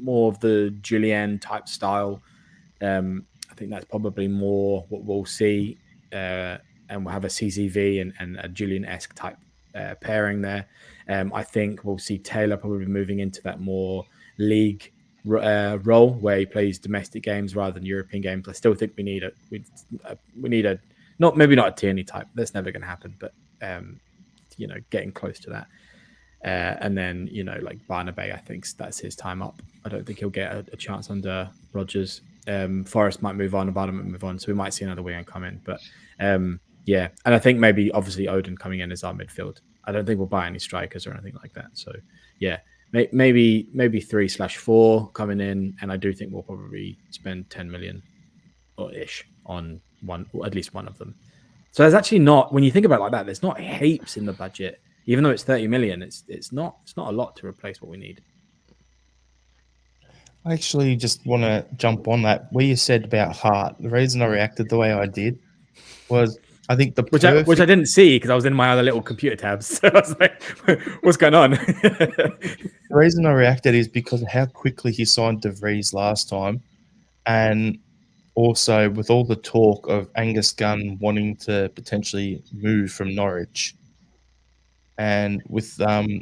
[SPEAKER 4] more of the Julian type style. I think that's probably more what we'll see, and we'll have a CCV and a Julian-esque type pairing there. I think we'll see Taylor probably moving into that more league role where he plays domestic games rather than European games. I still think we need a maybe not a Tierney type. That's never going to happen, but getting close to that. And then like Barnaby, I think that's his time up. I don't think he'll get a chance under Rodgers. Forrest might move on, Abada might move on, so we might see another winger come in. But yeah, and I think maybe obviously Odin coming in as our midfield. I don't think we'll buy any strikers or anything like that. So yeah, maybe 3/4 coming in, and I do think we'll probably spend 10 million or ish on one, or at least one of them. So there's actually not, when you think about it like that, there's not heaps in the budget. Even though it's 30 million, it's not a lot to replace what we need.
[SPEAKER 1] I actually just want to jump on that. Where you said about Hart, the reason I reacted the way I did was I think the
[SPEAKER 4] Which I
[SPEAKER 1] perfect
[SPEAKER 4] didn't see because I was in my other little computer tabs. So I was like, what's going on?
[SPEAKER 1] the reason I reacted is because of how quickly he signed De Vries last time, and also with all the talk of Angus Gunn wanting to potentially move from Norwich, and with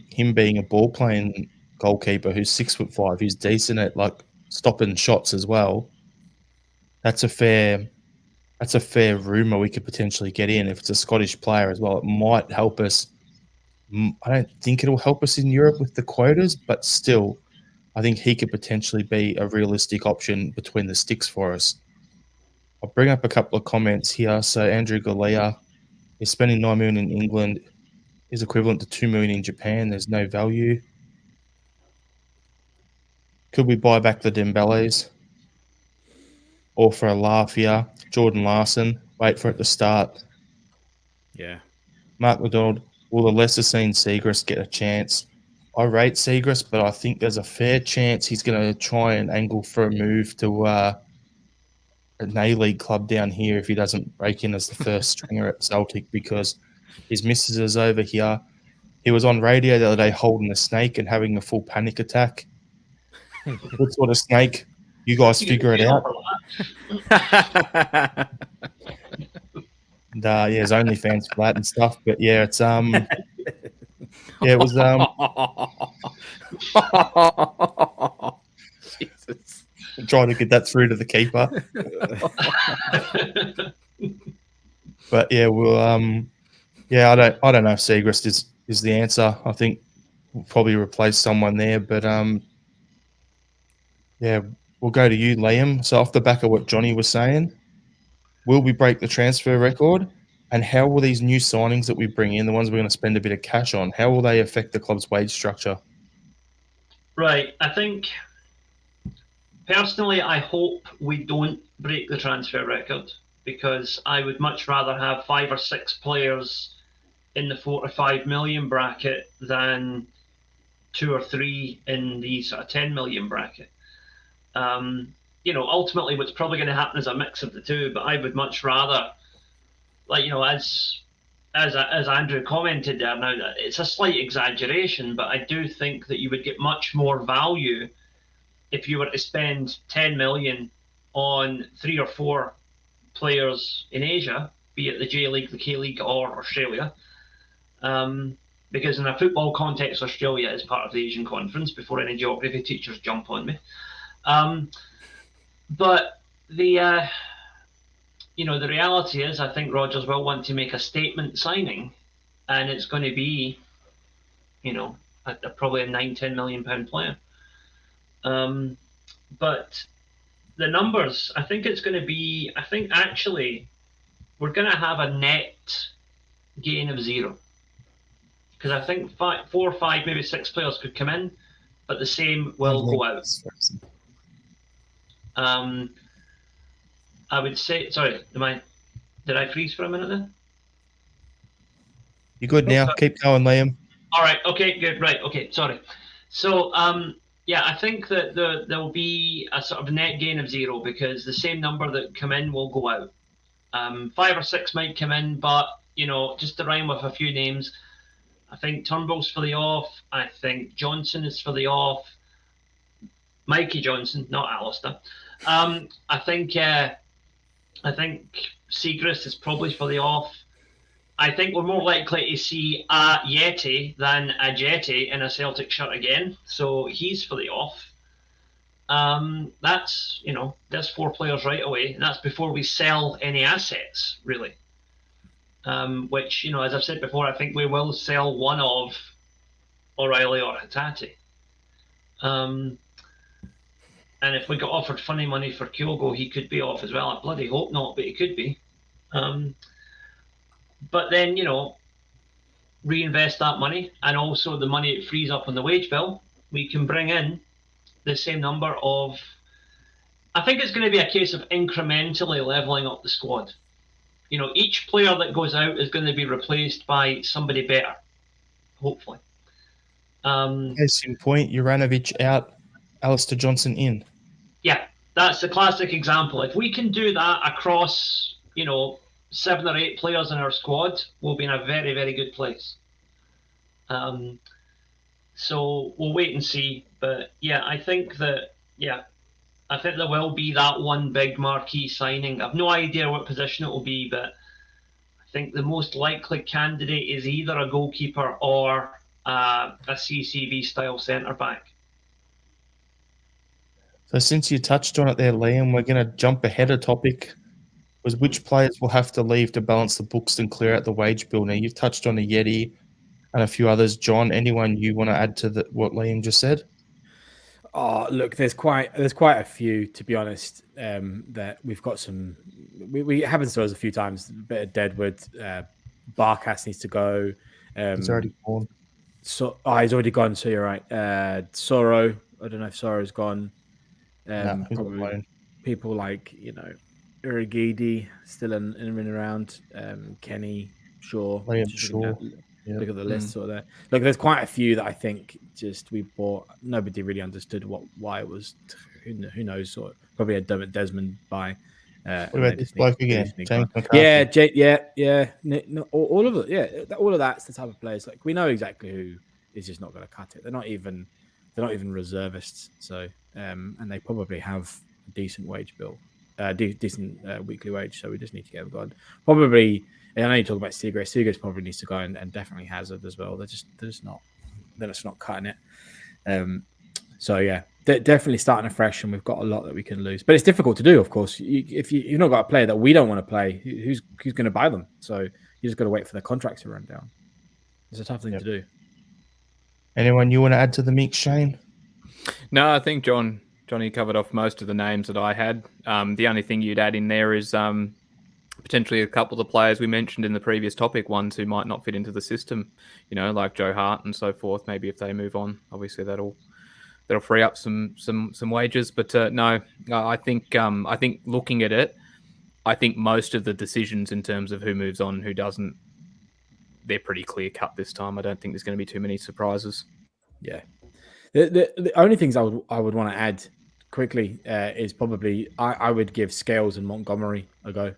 [SPEAKER 1] him being a ball playing goalkeeper who's 6'5", who's decent at like stopping shots as well. That's a fair rumor we could potentially get in if it's a Scottish player as well. It might help us. I don't think it'll help us in Europe with the quotas, but still, I think he could potentially be a realistic option between the sticks for us. I'll bring up a couple of comments here. So Andrew Galea is spending 9 million in England is equivalent to 2 million in Japan. There's no value. Could we buy back the Dembélés? Or for a laugh here, Jordan Larson, wait for it to start.
[SPEAKER 4] Yeah.
[SPEAKER 1] Mark McDonald, will the lesser seen Seagrass get a chance? I rate Seagrass, but I think there's a fair chance he's going to try and angle for a move to an A-League club down here if he doesn't break in as the first stringer at Celtic, because his missus is over here. He was on radio the other day holding a snake and having a full panic attack. What sort of snake? You guys figure it out. And, yeah, there's OnlyFans for that and stuff. But yeah, it's yeah, it was
[SPEAKER 3] Jesus.
[SPEAKER 1] trying to get that through to the keeper. But yeah, we'll yeah, I don't know if Seagrass is the answer. I think we'll probably replace someone there, but yeah, we'll go to you, Liam. So off the back of what Johnny was saying, will we break the transfer record? And how will these new signings that we bring in, the ones we're going to spend a bit of cash on, how will they affect the club's wage structure?
[SPEAKER 2] Right. I think, personally, I hope we don't break the transfer record, because I would much rather have 5 or 6 players in the 4 to 5 million bracket than 2 or 3 in the sort of 10 million bracket. Ultimately what's probably going to happen is a mix of the two, but I would much rather, as Andrew commented there, now that it's a slight exaggeration, but I do think that you would get much more value if you were to spend 10 million on 3 or 4 players in Asia, be it the J League, the K League, or Australia. Because in a football context, Australia is part of the Asian Conference, before any geography teachers jump on me. But the reality is, I think Rodgers will want to make a statement signing, and it's going to be, probably a £9-10 million player. But the numbers, I think it's going to be, actually we're going to have a net gain of 0. Because I think 4 or 5, maybe 6 players could come in, but the same will go out. I would say, sorry, did I freeze for a minute then?
[SPEAKER 1] You're good now. Keep going, Liam.
[SPEAKER 2] All right. Okay, good. Right. Okay, sorry. So, yeah, I think that there'll be a sort of net gain of 0, because the same number that come in will go out. 5 or 6 might come in, but, just to rhyme with a few names, I think Turnbull's for the off. I think Johnson is for the off. Mikey Johnson, not Alistair. I think Seagrass is probably for the off. I think we're more likely to see a Yeti than a Jetty in a Celtic shirt again. So he's for the off. That's, there's 4 players right away. And that's before we sell any assets, really. Which, as I've said before, I think we will sell one of O'Reilly or Hatate. And if we got offered funny money for Kyogo, he could be off as well. I bloody hope not, but he could be. But then, reinvest that money, and also the money it frees up on the wage bill, we can bring in the same number of... I think it's going to be a case of incrementally levelling up the squad. Each player that goes out is going to be replaced by somebody better, hopefully.
[SPEAKER 1] Case in point, Juranovic out, Alistair Johnson in.
[SPEAKER 2] Yeah, that's the classic example. If we can do that across, 7 or 8 players in our squad will be in a very, very good place. So we'll wait and see. But yeah, I think there will be that one big marquee signing. I've no idea what position it will be, but I think the most likely candidate is either a goalkeeper or a CCV style centre back.
[SPEAKER 1] So since you touched on it there, Liam, we're going to jump ahead a topic. Was which players will have to leave to balance the books and clear out the wage bill? Now, you've touched on the Yeti and a few others. John, anyone you want to add to what Liam just said?
[SPEAKER 4] Oh, look, there's quite a few, to be honest. That we've got some. We happens to us a few times. A bit of Deadwood, Barkas needs to go.
[SPEAKER 1] He's already gone.
[SPEAKER 4] So he's already gone. So you're right. Sorrow. I don't know if Sorrow's gone.
[SPEAKER 1] No, he's
[SPEAKER 4] Probably
[SPEAKER 1] alone.
[SPEAKER 4] people like Urigidi still in and around. Kenny Shaw.
[SPEAKER 1] Liam
[SPEAKER 4] just
[SPEAKER 1] Shaw.
[SPEAKER 4] looking down- Look at the list sort of there. Look, there's quite a few that I think just we bought. Nobody really understood why it was. Who knows? Sort of, probably a Desmond buy.
[SPEAKER 1] What about this bloke again? James McCarthy.
[SPEAKER 4] Yeah. No, all of it. Yeah, all of that's the type of players. Like we know exactly who is just not going to cut it. They're not even reservists. So and they probably have a decent wage bill, decent weekly wage. So we just need to get them gone. Probably. And I know you talk about Seagrass. Seagrass probably needs to go and definitely Hazard as well. They're just not cutting it. So yeah, definitely starting afresh, and we've got a lot that we can lose. But it's difficult to do, of course. If you've not got a player that we don't want to play, who's going to buy them? So you just got to wait for the contracts to run down. It's a tough thing to do.
[SPEAKER 1] Anyone you want to add to the mix, Shane?
[SPEAKER 3] No, I think Johnny covered off most of the names that I had. The only thing you'd add in there is potentially a couple of the players we mentioned in the previous topic, ones who might not fit into the system, like Joe Hart and so forth. Maybe if they move on, obviously that'll free up some wages. But no, I think looking at it, I think most of the decisions in terms of who moves on and who doesn't, they're pretty clear cut this time. I don't think there's going to be too many surprises.
[SPEAKER 4] Yeah. The only things I would want to add quickly is probably I would give Scales and Montgomery a go.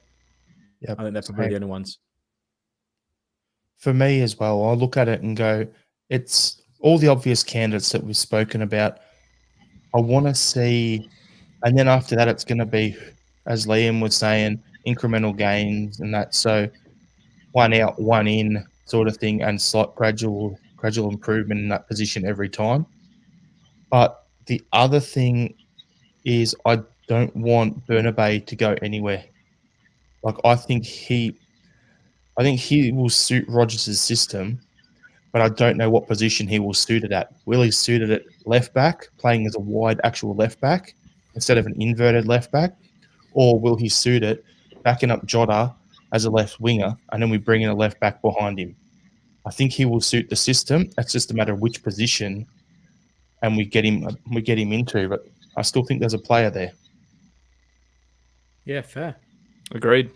[SPEAKER 1] Yep,
[SPEAKER 4] I think they're probably the only ones.
[SPEAKER 1] For me as well, I look at it and go, it's all the obvious candidates that we've spoken about. I want to see, and then after that, it's going to be, as Liam was saying, incremental gains and that. So one out, one in sort of thing, and slight gradual improvement in that position every time. But the other thing is I don't want Bernabé to go anywhere. Like I think he will suit Rodgers' system, but I don't know what position he will suit it at. Will he suit it at left back, playing as a wide actual left back instead of an inverted left back? Or will he suit it backing up Jota as a left winger and then we bring in a left back behind him? I think he will suit the system. It's just a matter of which position and we get him into, but I still think there's a player there.
[SPEAKER 4] Yeah, fair.
[SPEAKER 3] Agreed.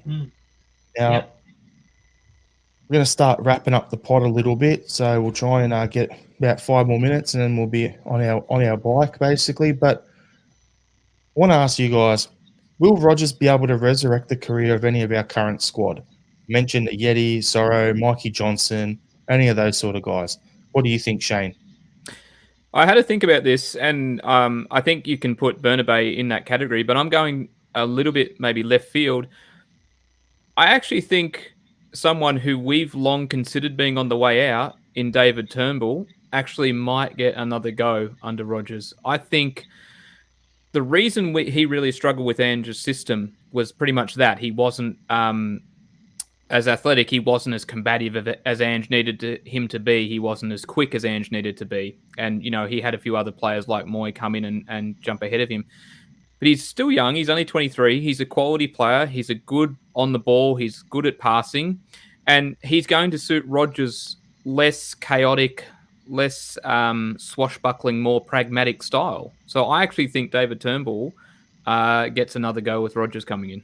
[SPEAKER 1] Now, we're going to start wrapping up the pod a little bit, so we'll try and get about 5 more minutes, and then we'll be on our bike, basically. But I want to ask you guys, will Rodgers be able to resurrect the career of any of our current squad? Mentioned Yeti, Sorrow, Mikey Johnson, any of those sort of guys. What do you think, Shane?
[SPEAKER 3] I had to think about this, and I think you can put Bernabé in that category, but I'm going a little bit maybe left field. I actually think someone who we've long considered being on the way out in David Turnbull actually might get another go under Rodgers. I think the reason he really struggled with Ange's system was pretty much that. He wasn't as athletic, he wasn't as combative as Ange needed him to be. He wasn't as quick as Ange needed to be. And, he had a few other players like Moy come in and jump ahead of him. But he's still young. He's only 23. He's a quality player. He's a good on the ball. He's good at passing. And he's going to suit Rodgers' less chaotic, less swashbuckling, more pragmatic style. So I actually think David Turnbull gets another go with Rodgers coming in.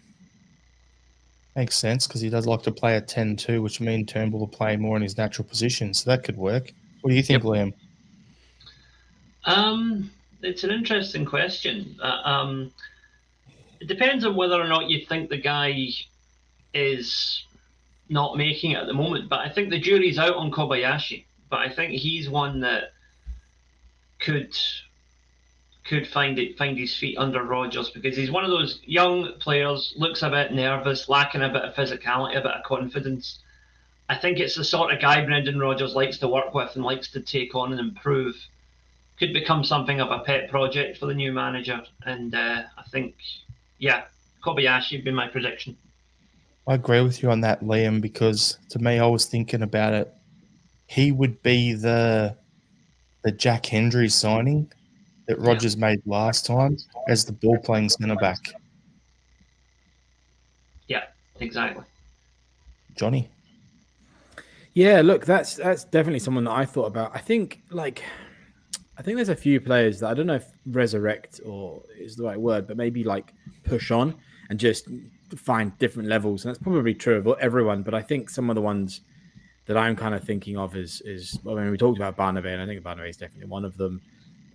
[SPEAKER 1] Makes sense because he does like to play a 10-2, which means Turnbull will play more in his natural position. So that could work. What do you think, Liam?
[SPEAKER 2] It's an interesting question. It depends on whether or not you think the guy is not making it at the moment. But I think the jury's out on Kobayashi. But I think he's one that could find his feet under Rodgers, because he's one of those young players, looks a bit nervous, lacking a bit of physicality, a bit of confidence. I think it's the sort of guy Brendan Rodgers likes to work with and likes to take on and improve. Could become something of a pet project for the new manager. And I think, Kobayashi would be my prediction.
[SPEAKER 1] I agree with you on that, Liam, because to me, I was thinking about it. He would be the Jack Hendry signing that Rodgers made last time as the ball-playing centre-back.
[SPEAKER 2] Yeah, exactly.
[SPEAKER 1] Johnny?
[SPEAKER 4] Yeah, look, that's definitely someone that I thought about. I think there's a few players that I don't know if resurrect or is the right word, but maybe like push on and just find different levels. And that's probably true of everyone, but I think some of the ones that I'm kind of thinking of is we talked about Barnaby, and I think Barnaby is definitely one of them.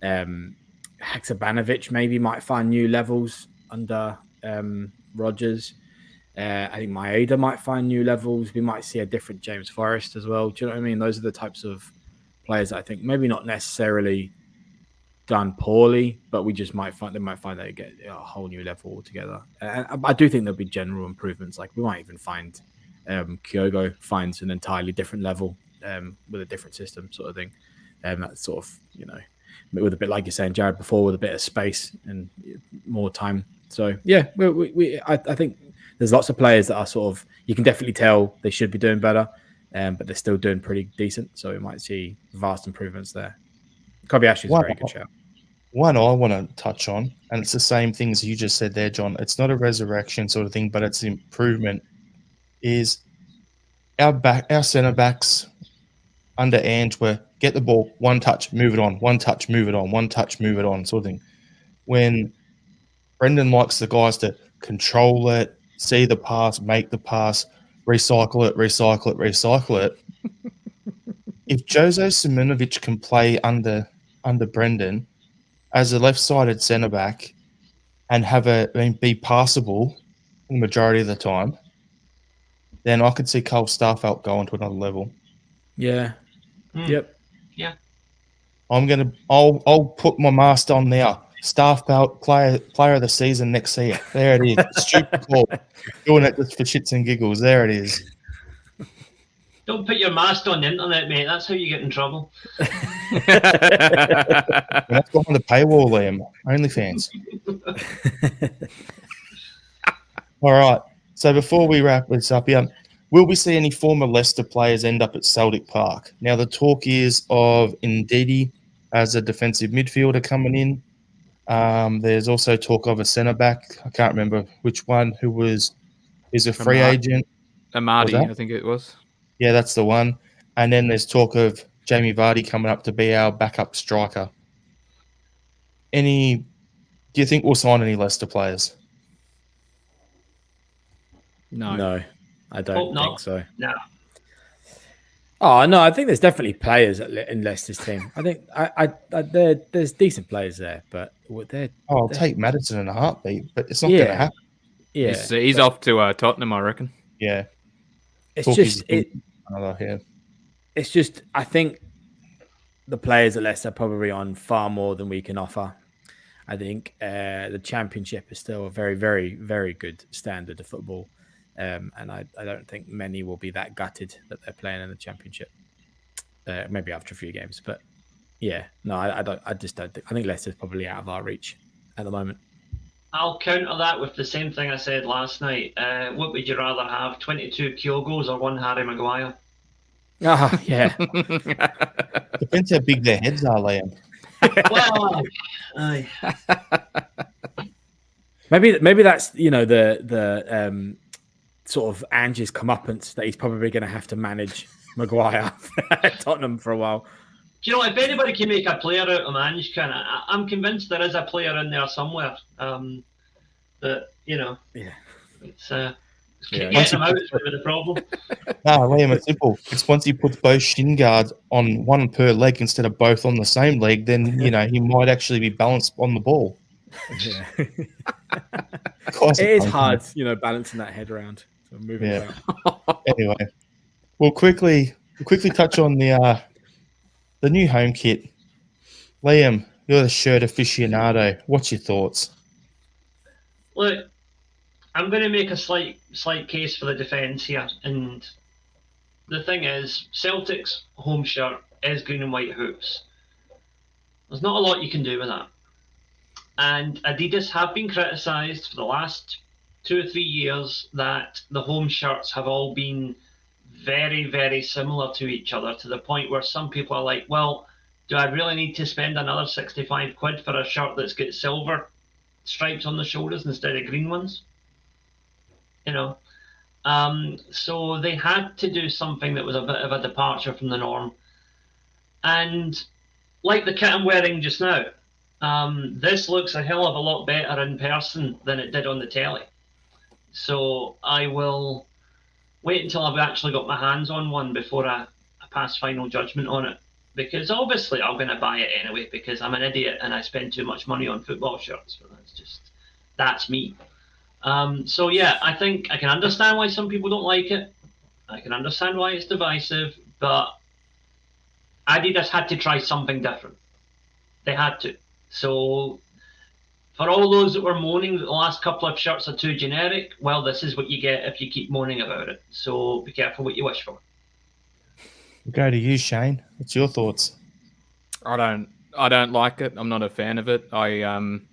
[SPEAKER 4] Haksabanovic maybe might find new levels under Rodgers. I think Maeda might find new levels. We might see a different James Forrest as well. Do you know what I mean? Those are the types of players that I think maybe not necessarily done poorly, but they might find that they get a whole new level altogether. And I do think there'll be general improvements. Like we might even find Kyogo finds an entirely different level with a different system, sort of thing. That's sort of, with a bit like you're saying, Jared, before, with a bit of space and more time. So yeah, I think there's lots of players that are sort of, you can definitely tell they should be doing better, but they're still doing pretty decent. So we might see vast improvements there. Kobayashi is a very good shout.
[SPEAKER 1] One I want to touch on, and it's the same things you just said there, John. It's not a resurrection sort of thing, but it's improvement. Is our centre backs under Ange were get the ball, one touch, move it on, one touch, move it on, one touch, move it on, sort of thing. When Brendan likes the guys to control it, see the pass, make the pass, recycle it. If Jose Simonovic can play under Brendan as a left-sided centre back and be passable the majority of the time, then I could see Cole Starfelt going to another level.
[SPEAKER 4] Yeah. Yep.
[SPEAKER 2] Yeah.
[SPEAKER 1] I'll put my mask on now. Starfelt player of the season next year. There it is. Stupid call. Doing it just for shits and giggles. There it is.
[SPEAKER 2] Don't put your mask on the internet, mate. That's how you get in trouble.
[SPEAKER 1] That's behind the paywall, Liam. OnlyFans. All right. So before we wrap this up here, will we see any former Leicester players end up at Celtic Park? Now, the talk is of Ndidi as a defensive midfielder coming in. There's also talk of a centre-back. I can't remember which one, is a free agent.
[SPEAKER 3] Amadi, I think it was.
[SPEAKER 1] Yeah, that's the one. And then there's talk of Jamie Vardy coming up to be our backup striker. Do you think we'll sign any Leicester players?
[SPEAKER 4] No, I don't think so.
[SPEAKER 2] No.
[SPEAKER 4] Oh no, I think there's definitely players in Leicester's team. I think there's decent players there, but
[SPEAKER 1] I'll take Maddison in a heartbeat, but it's not going to happen.
[SPEAKER 4] Yeah,
[SPEAKER 3] he's off to Tottenham, I reckon.
[SPEAKER 1] Yeah,
[SPEAKER 4] it's just I think the players at Leicester are probably on far more than we can offer. I think the Championship is still a very, very, very good standard of football. And I don't think many will be that gutted that they're playing in the Championship. Maybe after a few games, but yeah, no, I just don't think. I think Leicester's probably out of our reach at the moment.
[SPEAKER 2] I'll counter that with the same thing I said last night. What would you rather have, 22 Kyogos or one Harry Maguire?
[SPEAKER 4] Oh, yeah.
[SPEAKER 1] Depends how big their heads are, Liam.
[SPEAKER 2] Well,
[SPEAKER 4] maybe that's the sort of Ange's comeuppance that he's probably going to have to manage Maguire at Tottenham for a while.
[SPEAKER 2] Do you know, if anybody can make a player out of Ange, I'm convinced there is a player in there somewhere. It's getting them out is the problem.
[SPEAKER 1] No, Liam, it's simple. It's once he puts both shin guards on one per leg instead of both on the same leg, then he might actually be balanced on the ball.
[SPEAKER 4] Yeah. It is hard, balancing that head around So moving
[SPEAKER 1] Yeah.
[SPEAKER 4] on.
[SPEAKER 1] Anyway, we'll quickly touch on the new home kit. Liam, you're the shirt aficionado. What's your thoughts?
[SPEAKER 2] Look, I'm going to make a slight case for the defence here, and the thing is, Celtic's home shirt is green and white hoops. There's not a lot you can do with that. And Adidas have been criticised for the last 2 or 3 years that the home shirts have all been very, very similar to each other, to the point where some people are like, well, do I really need to spend another 65 quid for a shirt that's got silver stripes on the shoulders instead of green ones? You know, so they had to do something that was a bit of a departure from the norm. And like the kit I'm wearing just now, this looks a hell of a lot better in person than it did on the telly. So I will wait until I've actually got my hands on one before I pass final judgment on it. Because obviously I'm going to buy it anyway, because I'm an idiot and I spend too much money on football shirts. But that's me. So yeah, I think I can understand why some people don't like it. I can understand why it's divisive, but Adidas had to try something different. They had to. So for all those that were moaning that the last couple of shirts are too generic, well, this is what you get if you keep moaning about it. So be careful what you wish for.
[SPEAKER 1] We'll go to you, Shane. What's your thoughts?
[SPEAKER 3] I don't like it. I'm not a fan of it. I'm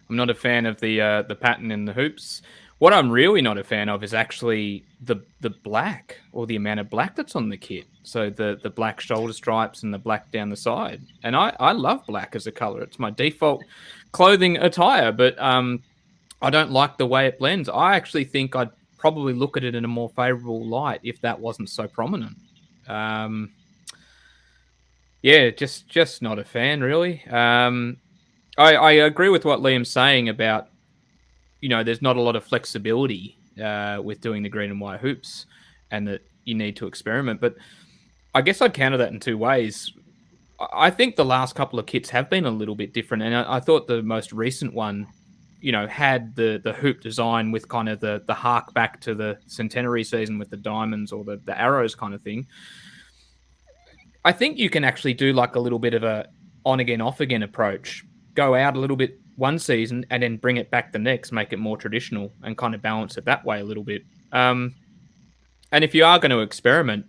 [SPEAKER 3] not a fan of the pattern in the hoops. What I'm really not a fan of is actually the black, or the amount of black that's on the kit. So the black shoulder stripes and the black down the side. And I love black as a color. It's my default clothing attire, but I don't like the way it blends. I actually think I'd probably look at it in a more favorable light if that wasn't so prominent. Yeah, just not a fan, really. I agree with what Liam's saying about, there's not a lot of flexibility with doing the green and white hoops, and that you need to experiment. But I guess I'd counter that in two ways. I think the last couple of kits have been a little bit different, and I thought the most recent one, had the hoop design with kind of the hark back to the centenary season with the diamonds or the arrows kind of thing. I think you can actually do like a little bit of a on again, off again approach. Go out a little bit one season and then bring it back the next, make it more traditional and kind of balance it that way a little bit. And if you are going to experiment,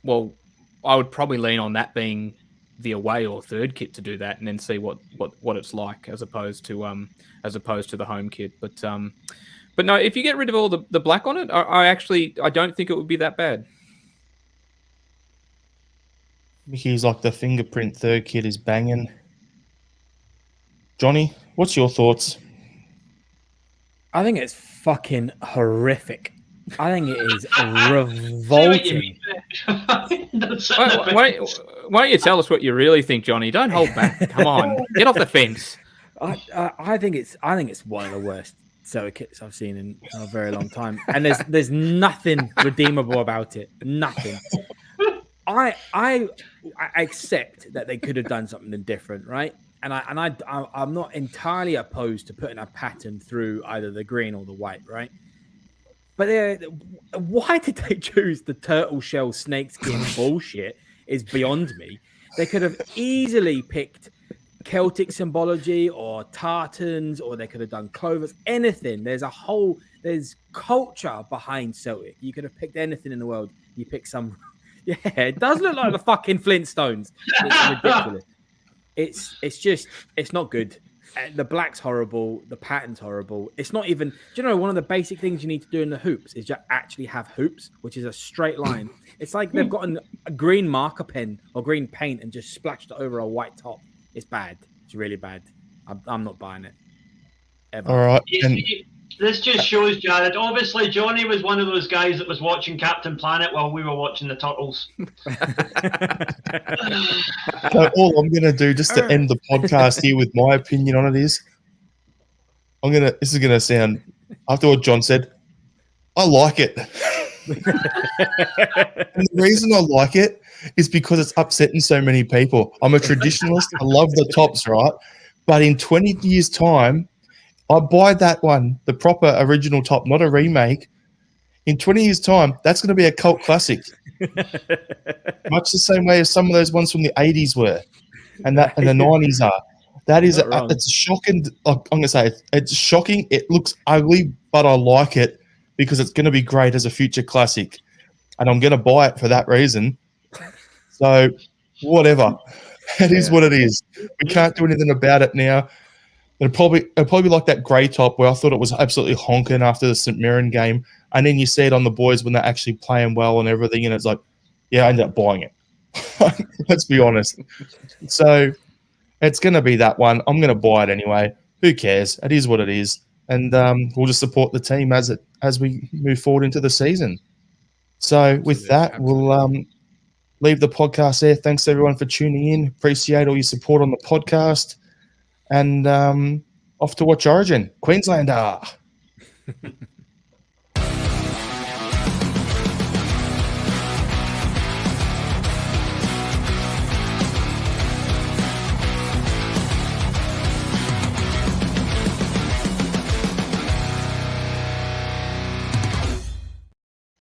[SPEAKER 3] well, I would probably lean on that being the away or third kit to do that, and then see what it's like as opposed to the home kit. But no, if you get rid of all the black on it, I don't think it would be that bad.
[SPEAKER 1] Mickey's like the fingerprint third kit is banging. Johnny, what's your thoughts?
[SPEAKER 4] I think it's fucking horrific. I think it is revolting.
[SPEAKER 3] Why don't you tell us what you really think, Johnny? Don't hold back. Come on, get off the fence.
[SPEAKER 4] I think it's one of the worst Celtic kits I've seen in a very long time, and there's nothing redeemable about it. Nothing. I accept that they could have done something different, right? And I'm not entirely opposed to putting a pattern through either the green or the white, right? But why did they choose the turtle shell snakeskin bullshit is beyond me. They could have easily picked Celtic symbology or tartans, or they could have done clovers, anything. There's culture behind Celtic. You could have picked anything in the world. You pick some. Yeah, it does look like the fucking Flintstones. It's ridiculous. It's not good. The black's horrible. The pattern's horrible. It's not even. Do you know one of the basic things you need to do in the hoops is just actually have hoops, which is a straight line. It's like they've gotten a green marker pen or green paint and just splashed it over a white top. It's bad. It's really bad. I'm not buying it. Ever.
[SPEAKER 1] All right.
[SPEAKER 2] This just shows, Jared. Obviously, Johnny was one of those guys that was watching Captain Planet while we were watching the Turtles.
[SPEAKER 1] So all I'm going to do, just to end the podcast here with my opinion on it, is this is going to sound, after what John said, I like it. And the reason I like it is because it's upsetting so many people. I'm a traditionalist. I love the tops, right? But in 20 years' time, I buy that one, the proper original top, not a remake. in 20 years' time, that's going to be a cult classic, much the same way as some of those ones from the 80s were, and the 90s are. That is,
[SPEAKER 4] Not wrong.
[SPEAKER 1] it's shocking. I'm going to say it's shocking. It looks ugly, but I like it because it's going to be great as a future classic, and I'm going to buy it for that reason. So, whatever. It is what it is. We can't do anything about it now. It'll probably be like that grey top where I thought it was absolutely honking after the St Mirren game, and then you see it on the boys when they're actually playing well and everything, and it's like, yeah, I ended up buying it. Let's be honest. So it's going to be that one. I'm going to buy it anyway. Who cares? It is what it is, and we'll just support the team as we move forward into the season. So with that, we'll leave the podcast there. Thanks everyone for tuning in. Appreciate all your support on the podcast. And off to watch Origin. Queenslander.